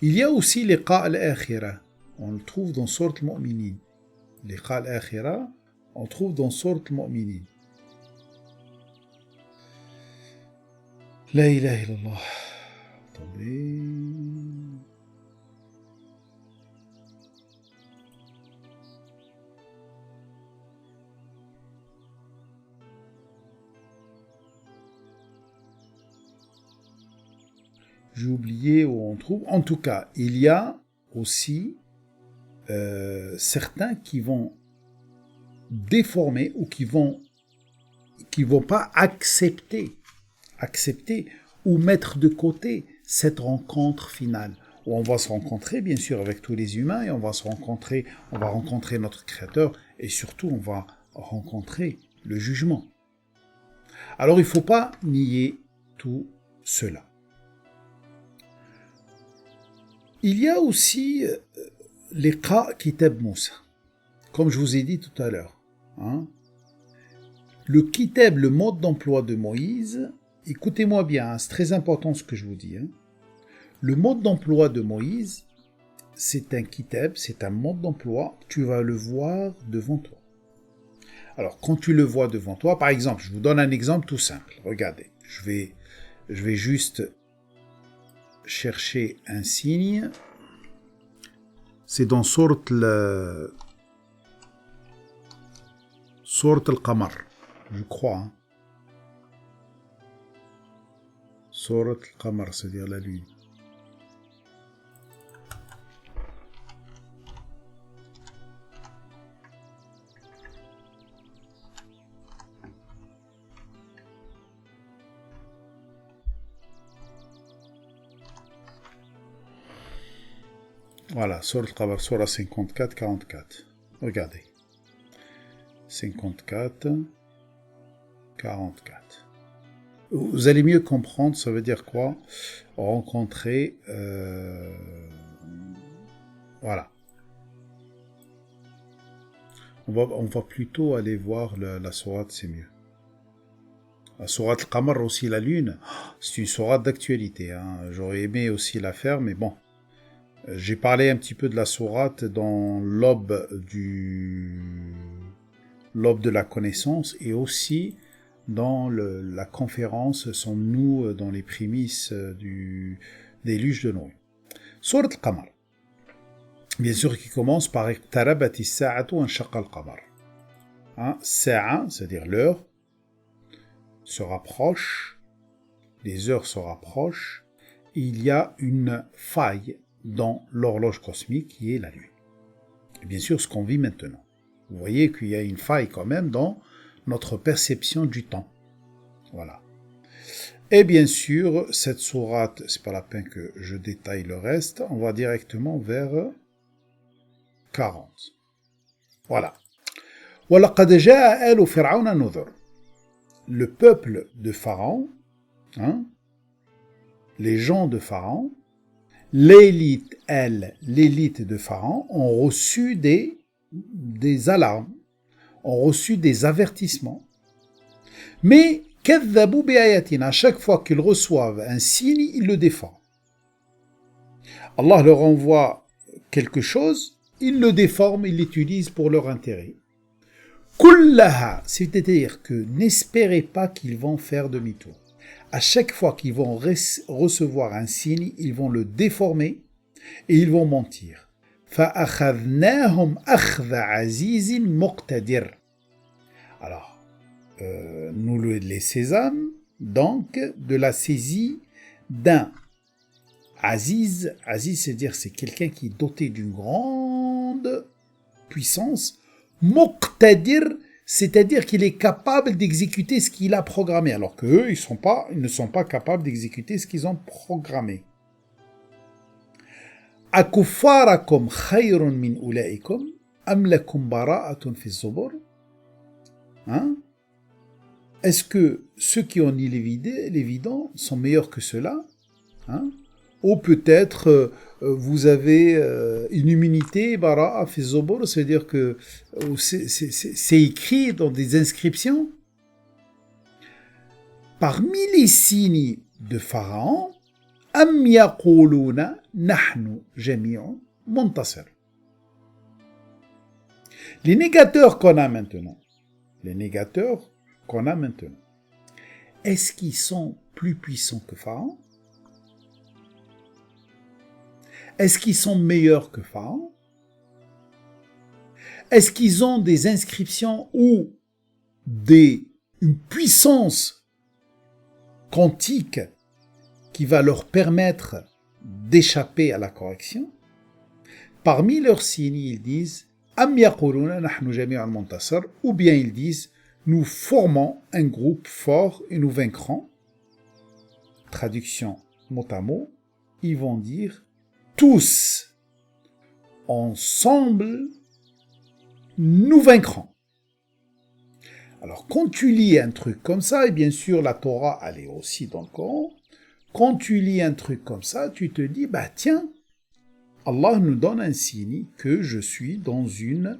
Il y a aussi liqa al-akhirah. On le trouve dans Sourate al-Mu'minin. Liqa al-akhirah, on le trouve dans Sourate al-Mu'minin. La ilaha illallah. Attendez. J'ai oublié où on trouve. En tout cas, il y a aussi certains qui vont déformer ou qui vont pas accepter ou mettre de côté cette rencontre finale où on va se rencontrer bien sûr avec tous les humains et on va rencontrer notre Créateur et surtout on va rencontrer le jugement. Alors il ne faut pas nier tout cela. Il y a aussi liqa kitab Moussa, comme je vous ai dit tout à l'heure. Le kitab, le mode d'emploi de Moïse, écoutez-moi bien, c'est très important ce que je vous dis. Le mode d'emploi de Moïse, c'est un kitab, c'est un mode d'emploi, tu vas le voir devant toi. Alors, quand tu le vois devant toi, par exemple, je vous donne un exemple tout simple. Regardez, je vais juste chercher un signe. C'est dans Sourate al-Qamar, je crois. Sourate al-Qamar, c'est-à-dire la lune. Voilà, Sourate al-Qamar, Sourate 54, 44. Regardez. 54, 44. Vous allez mieux comprendre, ça veut dire quoi? Rencontrer... voilà. On va plutôt aller voir la sourate, c'est mieux. La sourate al-Qamar aussi, la lune, c'est une sourate d'actualité. J'aurais aimé aussi la faire, mais bon. J'ai parlé un petit peu de la sourate dans l'aube de la connaissance et aussi dans la conférence Sommes-nous dans les prémices des déluge de Noé. Sourate al-Qamar. Bien sûr, qui commence par Iqtarabati as-sa'atu wa inshaqa al-qamar. Sa'a, c'est-à-dire l'heure, se rapproche, les heures se rapprochent, et il y a une faille dans l'horloge cosmique qui est la nuit. Et bien sûr, ce qu'on vit maintenant. Vous voyez qu'il y a une faille quand même dans notre perception du temps. Voilà. Et bien sûr, cette sourate, c'est pas la peine que je détaille le reste, on va directement vers 40. Voilà. وَلَقَدْ جَاءَ آلُ فِرْعَوْنَ نُذُرٌ. Le peuple de Pharaon, les gens de Pharaon, l'élite de Pharaon ont reçu des alarmes, ont reçu des avertissements. Mais كَذَّبُوا بِآيَاتِنَا, à chaque fois qu'ils reçoivent un signe, ils le défendent. Allah leur envoie quelque chose, ils le déforment, ils l'utilisent pour leur intérêt. كُلَّهَا, c'est-à-dire que n'espérez pas qu'ils vont faire demi-tour. À chaque fois qu'ils vont recevoir un signe, ils vont le déformer et ils vont mentir. فَأَخَذْنَاهُمْ أَخْذَ عَزِيزٍ مُقْتَدِرٍ. Alors, nous les sésames, donc, de la saisie d'un Aziz. Aziz, c'est-à-dire c'est quelqu'un qui est doté d'une grande puissance. Muqtadir, c'est-à-dire qu'il est capable d'exécuter ce qu'il a programmé, alors qu'eux, ils ne sont pas capables d'exécuter ce qu'ils ont programmé. Akuffarakum khayrun min ulaikum am lakum bara'atun fi zubur. Est-ce que ceux qui ont dit l'évident sont meilleurs que ceux-là, ou peut-être vous avez une immunité, bara'a fi zubur, c'est-à-dire que c'est écrit dans des inscriptions. Parmi les signes de Pharaon, am yaquluna nahnu jami'un muntasir. Les négateurs qu'on a maintenant, est-ce qu'ils sont plus puissants que Pharaon? Est-ce qu'ils sont meilleurs que Pharaon? Est-ce qu'ils ont des inscriptions ou une puissance quantique qui va leur permettre d'échapper à la correction? Parmi leurs signes, ils disent Am yaquluna nahnu jami'un muntasir, ou bien ils disent nous formons un groupe fort et nous vaincrons. Traduction mot à mot, ils vont dire tous ensemble nous vaincrons. Alors quand tu lis un truc comme ça, et bien sûr la Torah elle est aussi dans le Coran, quand tu lis un truc comme ça, tu te dis tiens, Allah nous donne un signe que je suis dans une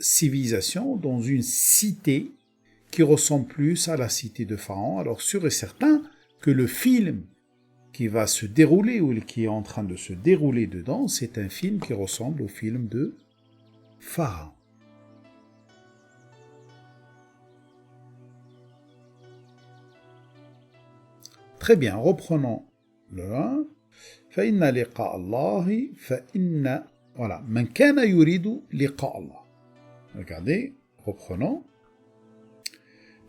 civilisation, dans une cité qui ressemble plus à la cité de Pharaon. Alors sûr et certain que le film qui va se dérouler ou qui est en train de se dérouler dedans, c'est un film qui ressemble au film de Pharaon. Très bien, reprenons le 1. فإن لقاء الله فإن voilà من كان يريد لقاء الله. Regardez, reprenons.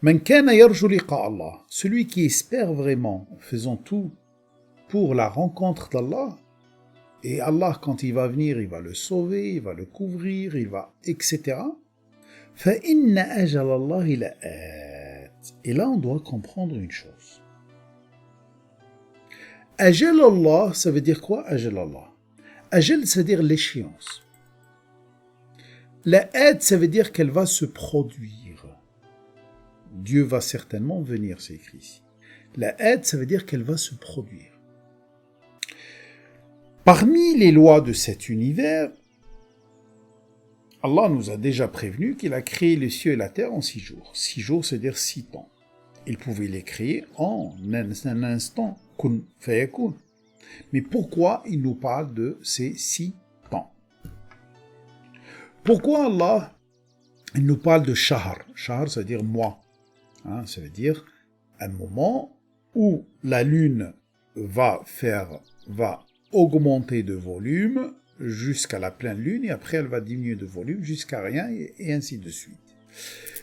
من كان يرجو لقاء الله. Celui qui espère vraiment, faisant tout pour la rencontre d'Allah, et Allah quand il va venir, il va le sauver, il va le couvrir, il va etc. فإن أجل الله لآت. Et là on doit comprendre une chose. Ajal Allah, ça veut dire quoi, Ajal Allah? Ajal, ça veut dire l'échéance. La aide, ça veut dire qu'elle va se produire. Dieu va certainement venir, c'est écrit ici. La aide, ça veut dire qu'elle va se produire. Parmi les lois de cet univers, Allah nous a déjà prévenu qu'il a créé les cieux et la terre en 6 jours. 6 jours, c'est-à-dire 6 temps. Il pouvait les créer en un instant. Kun fayakun. Mais pourquoi il nous parle de ces 6 temps? Pourquoi Allah il nous parle de shahr? Shahr, ça veut dire mois. Ça veut dire un moment où la lune va augmenter de volume jusqu'à la pleine lune et après elle va diminuer de volume jusqu'à rien et ainsi de suite.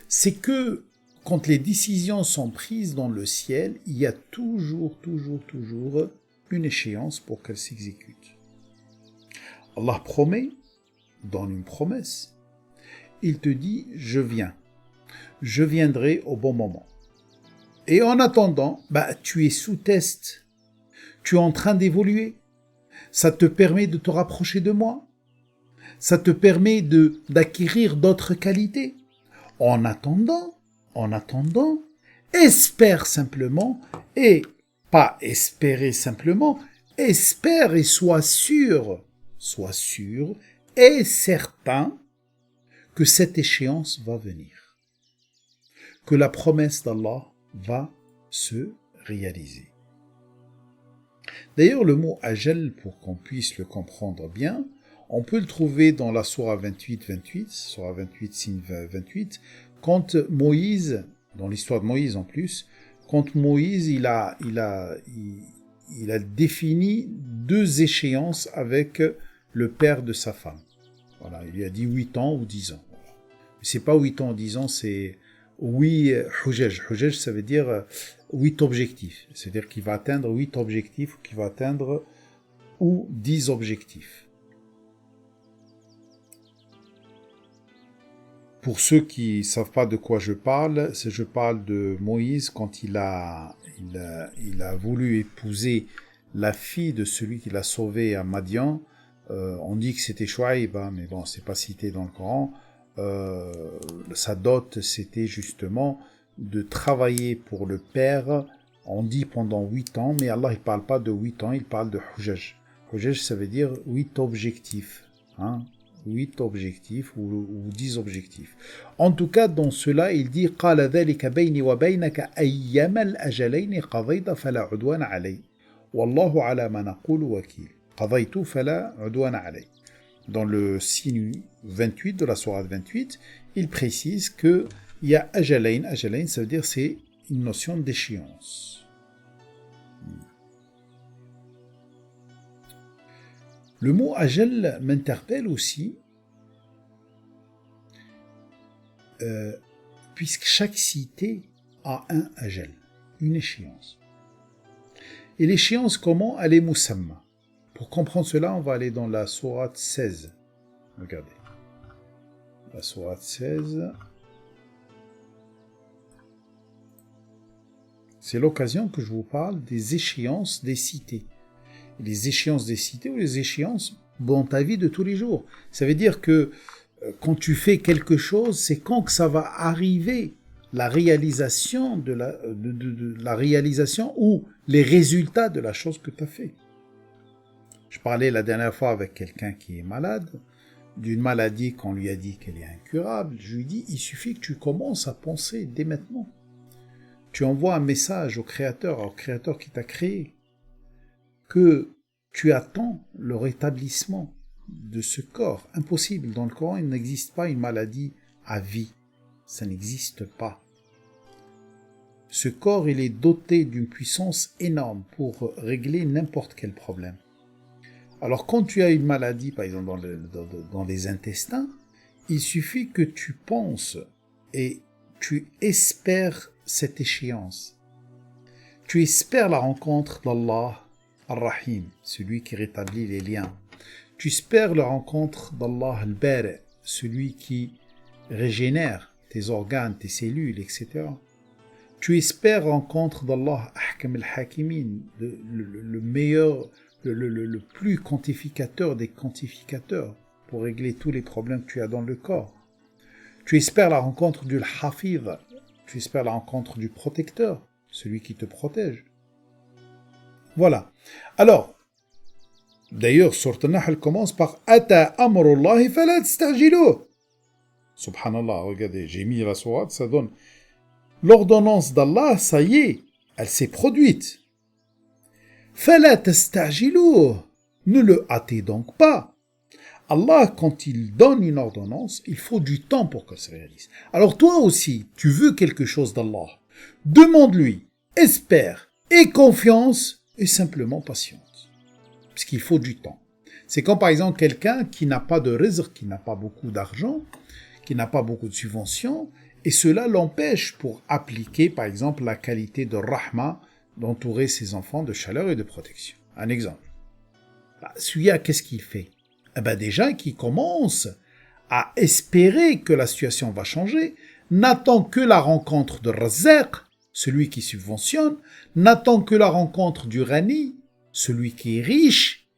C'est que quand les décisions sont prises dans le ciel, il y a toujours une échéance pour qu'elles s'exécutent. Allah promet, donne une promesse. Il te dit, je viendrai au bon moment. Et en attendant, tu es sous test. Tu es en train d'évoluer. Ça te permet de te rapprocher de moi. Ça te permet d'acquérir d'autres qualités. En attendant, espère simplement, et pas espérer simplement, espère et sois sûr et certain que cette échéance va venir, que la promesse d'Allah va se réaliser. D'ailleurs, le mot ajal, pour qu'on puisse le comprendre bien, on peut le trouver dans la sourate 28, sourate 28, signe 28, quand Moïse, dans l'histoire de Moïse en plus, quand Moïse il a défini 2 échéances avec le père de sa femme. Voilà, il lui a dit 8 ans ou 10 ans. Voilà. C'est pas 8 ans ou 10 ans, c'est 8 hujaj. Hujaj, ça veut dire 8 objectifs. C'est-à-dire qu'il va atteindre 8 objectifs, ou qu'il va atteindre ou 10 objectifs. Pour ceux qui ne savent pas de quoi je parle de Moïse quand il a voulu épouser la fille de celui qui l'a sauvé à Madian. On dit que c'était Chouaïb, hein, mais bon, c'est pas cité dans le Coran. Sa dot, c'était justement de travailler pour le père, on dit pendant 8 ans, mais Allah, il parle pas de 8 ans, il parle de hujaj. Hujaj, ça veut dire 8 objectifs, hein, 8 objectifs ou 10 objectifs. En tout cas, dans cela, il dit قال ذلك بيني وبينك أيما الأجلين قضيت فلا عدوان علي والله على ما نقول وكيل قضيت فلا عدوان علي. Dans le signe 28 de la sourate 28, il précise que il y a ajalain. Ajalain, ça veut dire c'est une notion d'échéance. Le mot ajal m'interpelle aussi, puisque chaque cité a un ajal, une échéance. Et l'échéance, comment? Elle est musamma. Pour comprendre cela, on va aller dans la sourate 16. Regardez. La sourate 16. C'est l'occasion que je vous parle des échéances des cités. Les échéances des cités ou les échéances dans ta vie de tous les jours. Ça veut dire que quand tu fais quelque chose, c'est quand que ça va arriver la réalisation de la réalisation ou les résultats de la chose que tu as fait. Je parlais la dernière fois avec quelqu'un qui est malade, d'une maladie qu'on lui a dit qu'elle est incurable. Je lui dis, il suffit que tu commences à penser dès maintenant. Tu envoies un message au Créateur qui t'a créé, que tu attends le rétablissement de ce corps. Impossible. Dans le Coran, il n'existe pas une maladie à vie. Ça n'existe pas. Ce corps, il est doté d'une puissance énorme pour régler n'importe quel problème. Alors, quand tu as une maladie, par exemple dans les intestins, il suffit que tu penses et tu espères cette échéance. Tu espères la rencontre d'Allah Ar-Rahim, celui qui rétablit les liens. Tu espères la rencontre d'Allah Al-Bari, celui qui régénère tes organes, tes cellules, etc. Tu espères la rencontre d'Allah Ahkam Al-Hakimin, le meilleur, le plus quantificateur des quantificateurs pour régler tous les problèmes que tu as dans le corps. Tu espères la rencontre du Hafiz, tu espères la rencontre du protecteur, celui qui te protège. Voilà. Alors, d'ailleurs, Sourate An-Nahl commence par Ata amrullahi fala tastajiluh. Subhanallah, regardez, j'ai mis la sourate, ça donne l'ordonnance d'Allah, ça y est, elle s'est produite. Fala tastajiluh, ne le hâtez donc pas. Allah, quand il donne une ordonnance, il faut du temps pour que ça se réalise. Alors toi aussi, tu veux quelque chose d'Allah. Demande-lui, espère, aie confiance et simplement patience. Parce qu'il faut du temps. C'est comme par exemple quelqu'un qui n'a pas de rizq, qui n'a pas beaucoup d'argent, qui n'a pas beaucoup de subventions, et cela l'empêche pour appliquer par exemple la qualité de rahma, d'entourer ses enfants de chaleur et de protection. Un exemple. Celui-là, qu'est-ce qu'il fait? Déjà, qui commence à espérer que la situation va changer, n'attend que la rencontre de Razzaq, celui qui subventionne, n'attend que la rencontre du Rani, celui qui est riche.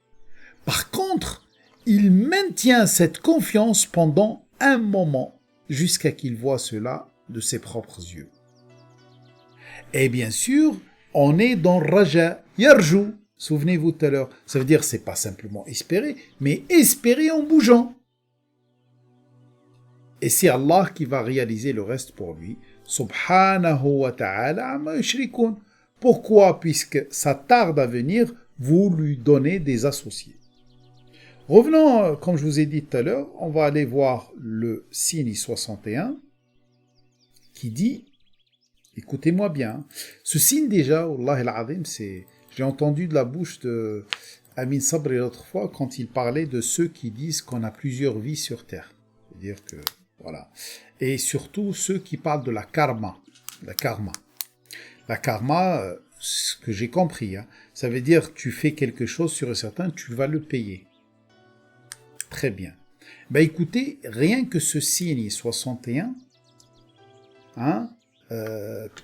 Par contre, il maintient cette confiance pendant un moment, jusqu'à qu'il voit cela de ses propres yeux. Et bien sûr, on est dans Raja, Yarjou. Souvenez-vous tout à l'heure, ça veut dire c'est pas simplement espérer, mais espérer en bougeant. Et c'est Allah qui va réaliser le reste pour lui. Subhanahu wa ta'ala amma yushrikun. Pourquoi? Puisque ça tarde à venir, vous lui donnez des associés. Revenons, comme je vous ai dit tout à l'heure, on va aller voir le signe 61 qui dit, écoutez-moi bien, ce signe déjà, Allah al-Azim, j'ai entendu de la bouche de Amin Sabri l'autre fois quand il parlait de ceux qui disent qu'on a plusieurs vies sur Terre. C'est-à-dire que, Voilà. Et surtout ceux qui parlent de la karma. La karma. La karma, ce que j'ai compris, hein, ça veut dire tu fais quelque chose sur un certain, tu vas le payer. Très bien. Ben écoutez, rien que ce signe 61 hein,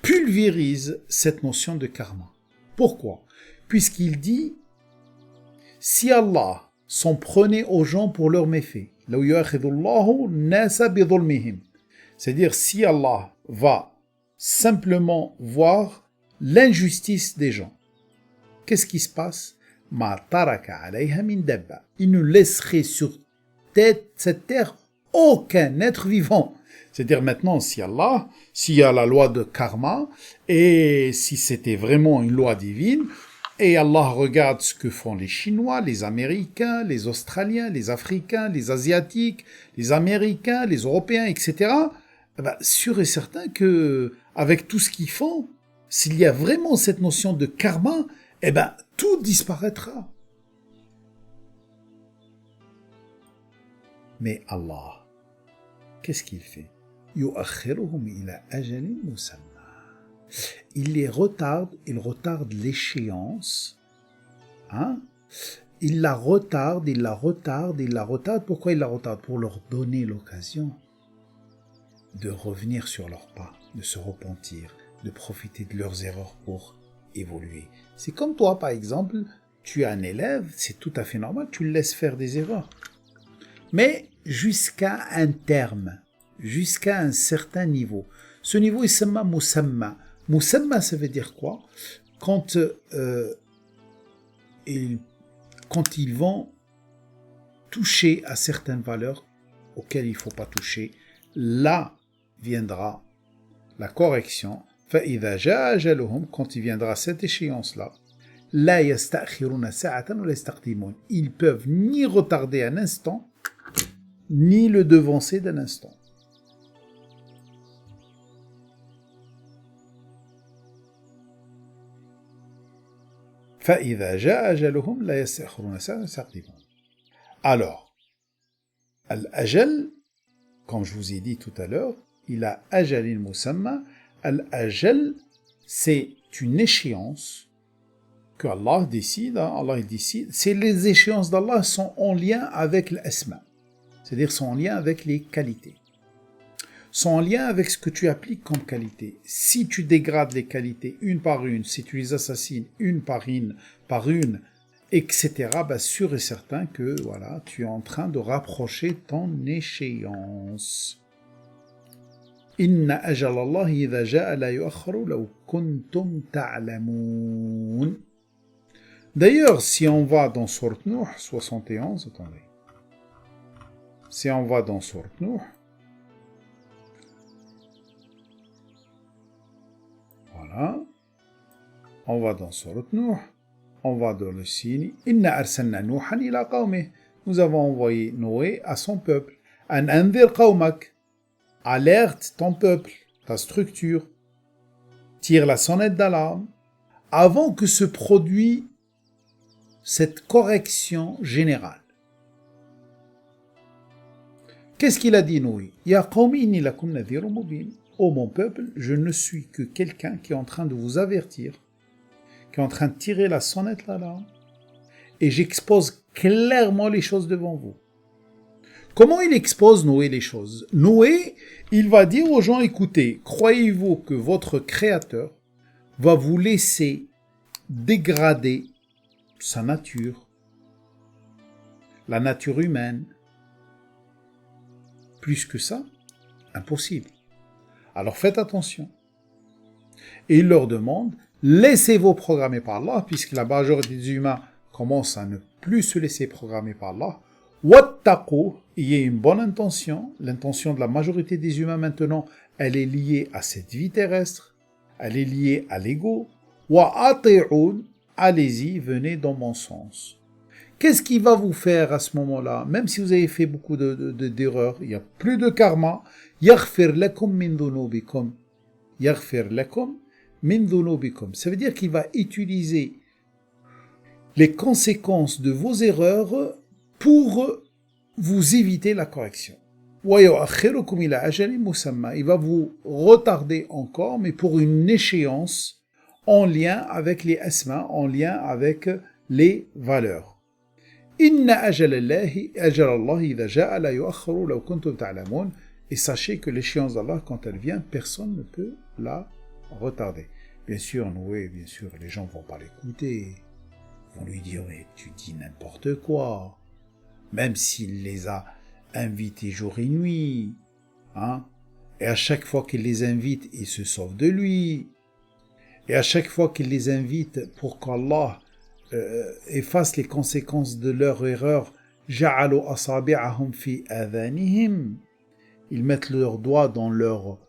pulvérise cette notion de karma. Pourquoi? Puisqu'il dit, si Allah s'en prenait aux gens pour leurs méfaits, c'est-à-dire si Allah va simplement voir l'injustice des gens, qu'est-ce qui se passe? Il ne laisserait sur cette terre aucun être vivant. C'est-à-dire maintenant, s'il y a la loi de karma, et si c'était vraiment une loi divine, et Allah regarde ce que font les Chinois, les Américains, les Australiens, les Africains, les Asiatiques, les Américains, les Européens, etc., ben, sûr et certain que avec tout ce qu'ils font, s'il y a vraiment cette notion de karma, eh ben, tout disparaîtra. Mais Allah, qu'est-ce qu'il fait? Il les retarde, il retarde l'échéance. Hein? Il la retarde. Pourquoi il la retarde? Pour leur donner l'occasion de revenir sur leurs pas, de se repentir, de profiter de leurs erreurs pour évoluer. C'est comme toi, par exemple, tu as un élève, c'est tout à fait normal, tu le laisses faire des erreurs. Mais jusqu'à un terme, jusqu'à un certain niveau. Ce niveau, il s'appelle musamma. Musamma, ça veut dire quoi? Quand ils vont toucher à certaines valeurs auxquelles il ne faut pas toucher, là viendra la correction. فَإِذَا جَاءَ أَجَلُهُمْ, quand il viendra cette échéance-là, لَا يَسْتَأْخِرُونَ سَاعَةً وَلَا يَسْتَقْدِمُونَ. Ils peuvent ni retarder un instant, ni le devancer d'un instant. فَإِذَا جَاءَ أَجَلُهُمْ لَا يَسْتَأْخِرُونَ سَاعَةً وَلَا يَسْتَقْدِمُونَ. Alors, Al-Ajal, comme je vous ai dit tout à l'heure, il a Ajalin Musamma. Al-Ajal, c'est une échéance que Allah décide. Allah décide. C'est les échéances d'Allah sont en lien avec l'asma, c'est-à-dire sont en lien avec les qualités. Sont en lien avec ce que tu appliques comme qualité. Si tu dégrades les qualités une par une, si tu les assassines une par une, etc., ben sûr et certain que voilà, tu es en train de rapprocher ton échéance. Inna ajal Allah idha ja'a la yu'akhkharu law kuntum ta'lamun. D'ailleurs, si on va dans Sourate Nuh 71, attendez. Si on va dans Sourate Nuh, voilà, on va dans Sourate Nuh, on va dans le signe Inna arsalna Nuhan ila qawmih. Nous avons envoyé Noé à son peuple. An anzir qawmak. Alerte ton peuple, ta structure. Tire la sonnette d'alarme avant que se produise cette correction générale. Qu'est-ce qu'il a dit Noé? Ya qawmi inni lakum nadhirun mubin. Ô mon peuple, je ne suis que quelqu'un qui est en train de vous avertir, qui est en train de tirer la sonnette d'alarme, et j'expose clairement les choses devant vous. Comment il expose Noé les choses? Noé, il va dire aux gens, écoutez, croyez-vous que votre Créateur va vous laisser dégrader sa nature, la nature humaine? Plus que ça, impossible. Alors faites attention. Et il leur demande, laissez-vous programmer par Allah, puisque la majorité des humains commencent à ne plus se laisser programmer par Allah. Wattaqu, il y a une bonne intention. L'intention de la majorité des humains maintenant, elle est liée à cette vie terrestre, elle est liée à l'ego. Wa ati'un, allez-y, venez dans mon sens. Qu'est-ce qui va vous faire à ce moment-là? Même si vous avez fait beaucoup d'erreurs, il n'y a plus de karma. Yaghfir lakum min dhunubikum. Yaghfir lakum min dhunubikum. Ça veut dire qu'il va utiliser les conséquences de vos erreurs pour vous éviter la correction. وَيُؤَخِّرُكُمْ إِلَى أَجَلٍ مُّسَمًّى. Il va vous retarder encore, mais pour une échéance en lien avec les asma, en lien avec les valeurs. إِنَّ أَجَلَ اللَّهِ إِذَا جَاءَ لَا يُؤَخَّرُ لَوْ كُنْتُمْ تَعْلَمُونَ. Et sachez que l'échéance d'Allah, quand elle vient, personne ne peut la retarder. Bien sûr, oui, bien sûr, les gens ne vont pas l'écouter. Ils vont lui dire, mais tu dis n'importe quoi. Même s'il les a invités jour et nuit. Hein? Et à chaque fois qu'il les invite, ils se sauvent de lui. Et à chaque fois qu'il les invite pour qu'Allah efface les conséquences de leur erreur, جَعَلُوا أَصَابِعَهُمْ فِي آذَانِهِمْ. Ils mettent leurs doigts dans leurs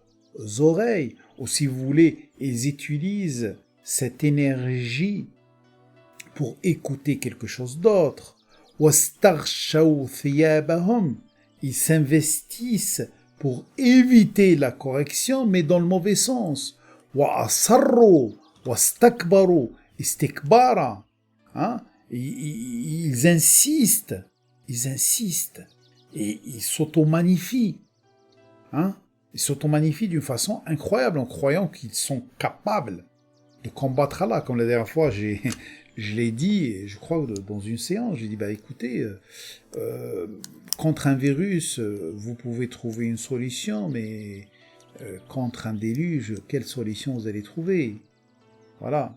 oreilles, ou si vous voulez, ils utilisent cette énergie pour écouter quelque chose d'autre. وَاسْتَغْشَوْا ثِيَابَهُمْ. Ils s'investissent pour éviter la correction, mais dans le mauvais sens. وَأَصَرُّوا وَاسْتَكْبَرُوا istikbara. Hein? Ils insistent, et ils s'auto-magnifient. Hein? Ils s'auto-magnifient d'une façon incroyable en croyant qu'ils sont capables de combattre Allah. Comme la dernière fois, je l'ai dit, et je crois dans une séance, j'ai dit, écoutez, contre un virus, vous pouvez trouver une solution, mais contre un déluge, quelle solution vous allez trouver? Voilà.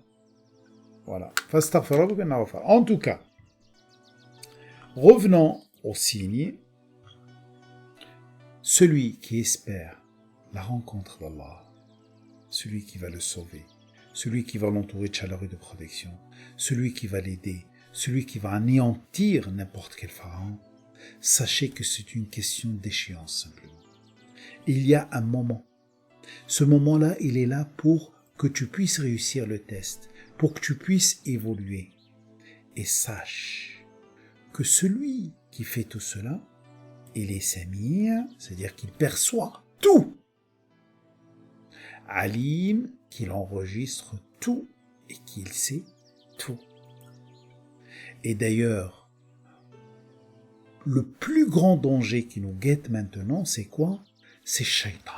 En tout cas, revenons au signe. Celui qui espère la rencontre d'Allah, celui qui va le sauver, celui qui va l'entourer de chaleur et de protection, celui qui va l'aider, celui qui va anéantir n'importe quel pharaon, sachez que c'est une question d'échéance simplement. Il y a un moment. Ce moment-là, il est là pour que tu puisses réussir le test, pour que tu puisses évoluer. Et sache que celui qui fait tout cela, il est Samir, c'est-à-dire qu'il perçoit tout. Alim, qu'il enregistre tout et qu'il sait tout. Et d'ailleurs, le plus grand danger qui nous guette maintenant, c'est quoi? C'est Shaitan.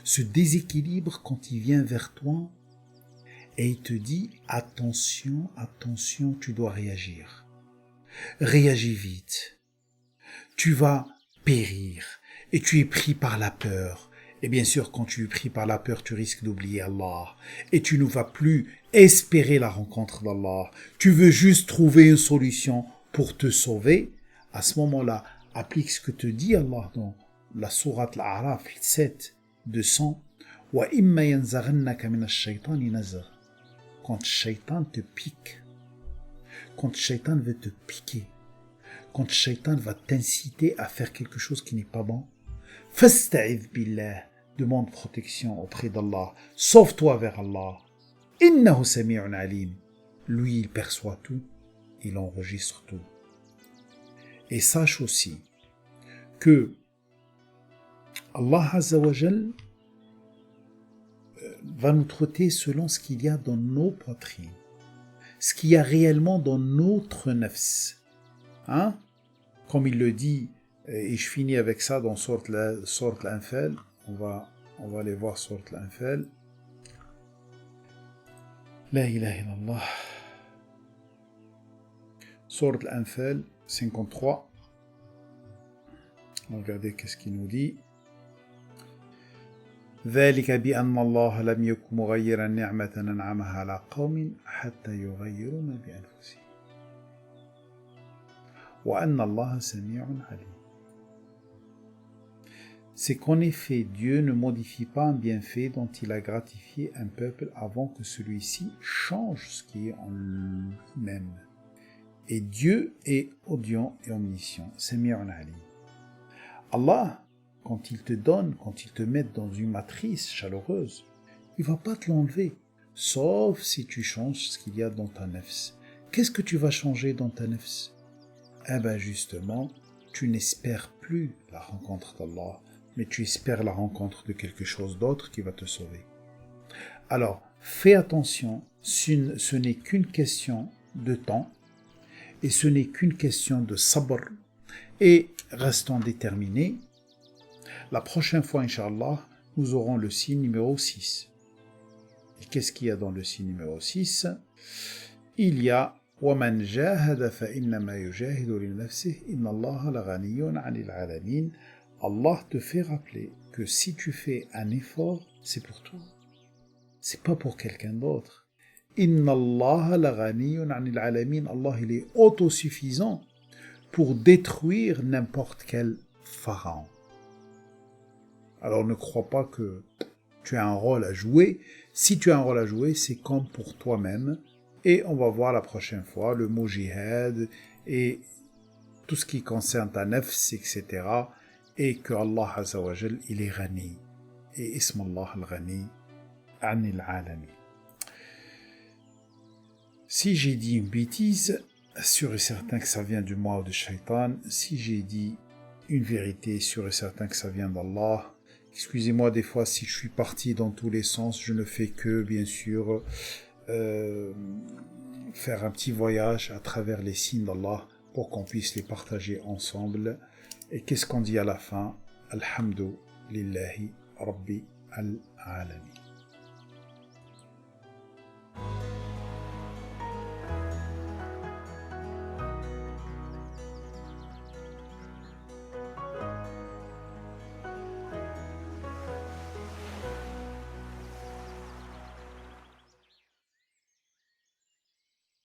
Ce déséquilibre quand il vient vers toi et il te dit attention, attention, tu dois réagir. Réagis vite. Tu vas périr et tu es pris par la peur. Et bien sûr, quand tu es pris par la peur, tu risques d'oublier Allah. Et tu ne vas plus espérer la rencontre d'Allah. Tu veux juste trouver une solution pour te sauver. À ce moment-là, applique ce que te dit Allah dans la sourate Al-A'raf 7, 200. وَإِمَّا يَنْزَغَنَّكَ مِنَ الشَّيْطَانِ نَزْغٌ. Quand Shaitan te pique, quand Shaitan veut te piquer, quand Shaitan va t'inciter à faire quelque chose qui n'est pas bon, فَاسْتَعِذْ بِاللَّهِ. Demande protection auprès d'Allah. Sauve-toi vers Allah. إِنَّهُ سَمِيعٌ عَلِيمٌ. Lui, il perçoit tout, il enregistre tout. Et sache aussi que Allah Azza wa Jal va nous traiter selon ce qu'il y a dans nos poitrines, ce qu'il y a réellement dans notre nafs. Hein? Comme il le dit, et je finis avec ça dans Sourate Al-Anfal, on va aller voir Sourate Al-Anfal. La ilaha illallah. Sourate Al-Anfal 53. Regardez qu'est-ce qu'il nous dit. ذلك بأن الله لم يكن مغيرا نعمة أنعمها على قوم حتى يغيروا ما بأنفسهم وأن الله سميع عليم. C'est qu'en effet, Dieu ne modifie pas un bienfait dont il a gratifié un peuple avant que celui-ci change ce qui est en lui-même. Et Dieu est audient et omniscient. Sami'un alim. Allah, quand il te donne, quand il te met dans une matrice chaleureuse, il ne va pas te l'enlever, sauf si tu changes ce qu'il y a dans ta nafs. Qu'est-ce que tu vas changer dans ta nafs? Eh bien justement, tu n'espères plus la rencontre d'Allah, mais tu espères la rencontre de quelque chose d'autre qui va te sauver. Alors, fais attention, ce n'est qu'une question de temps, et ce n'est qu'une question de sabr, Et restons déterminés. La prochaine fois, Inch'Allah, nous aurons le signe numéro 6. Et qu'est-ce qu'il y a dans le signe numéro 6? Il y a وَمَنْ جَاهَدَ فَإِنَّمَا يُجَاهِدُ لِنَفْسِهِ إِنَّ اللَّهَ لَغَنِيٌّ عَنِ الْعَالَمِينَ. Allah te fait rappeler que si tu fais un effort, c'est pour toi. C'est pas pour quelqu'un d'autre. Inna Allah la ghaniyyun 'anil 'alamin. Allah, il est autosuffisant pour détruire n'importe quel pharaon. Alors ne crois pas que tu as un rôle à jouer. Si tu as un rôle à jouer, c'est comme pour toi-même. Et on va voir la prochaine fois le mot jihad et tout ce qui concerne ta nafs, etc. Et que Allah Azza wa Jal, il est ghani. Et ism Allah al-ghani 'anil 'alamin. Si j'ai dit une bêtise, sûr et certain que ça vient du mal de Shaitan. Si j'ai dit une vérité, sûr et certain que ça vient d'Allah. Excusez-moi des fois si je suis parti dans tous les sens, je ne fais que, bien sûr, faire un petit voyage à travers les signes d'Allah pour qu'on puisse les partager ensemble. Et qu'est-ce qu'on dit à la fin? Alhamdu lillahi Rabbi al-Alamin.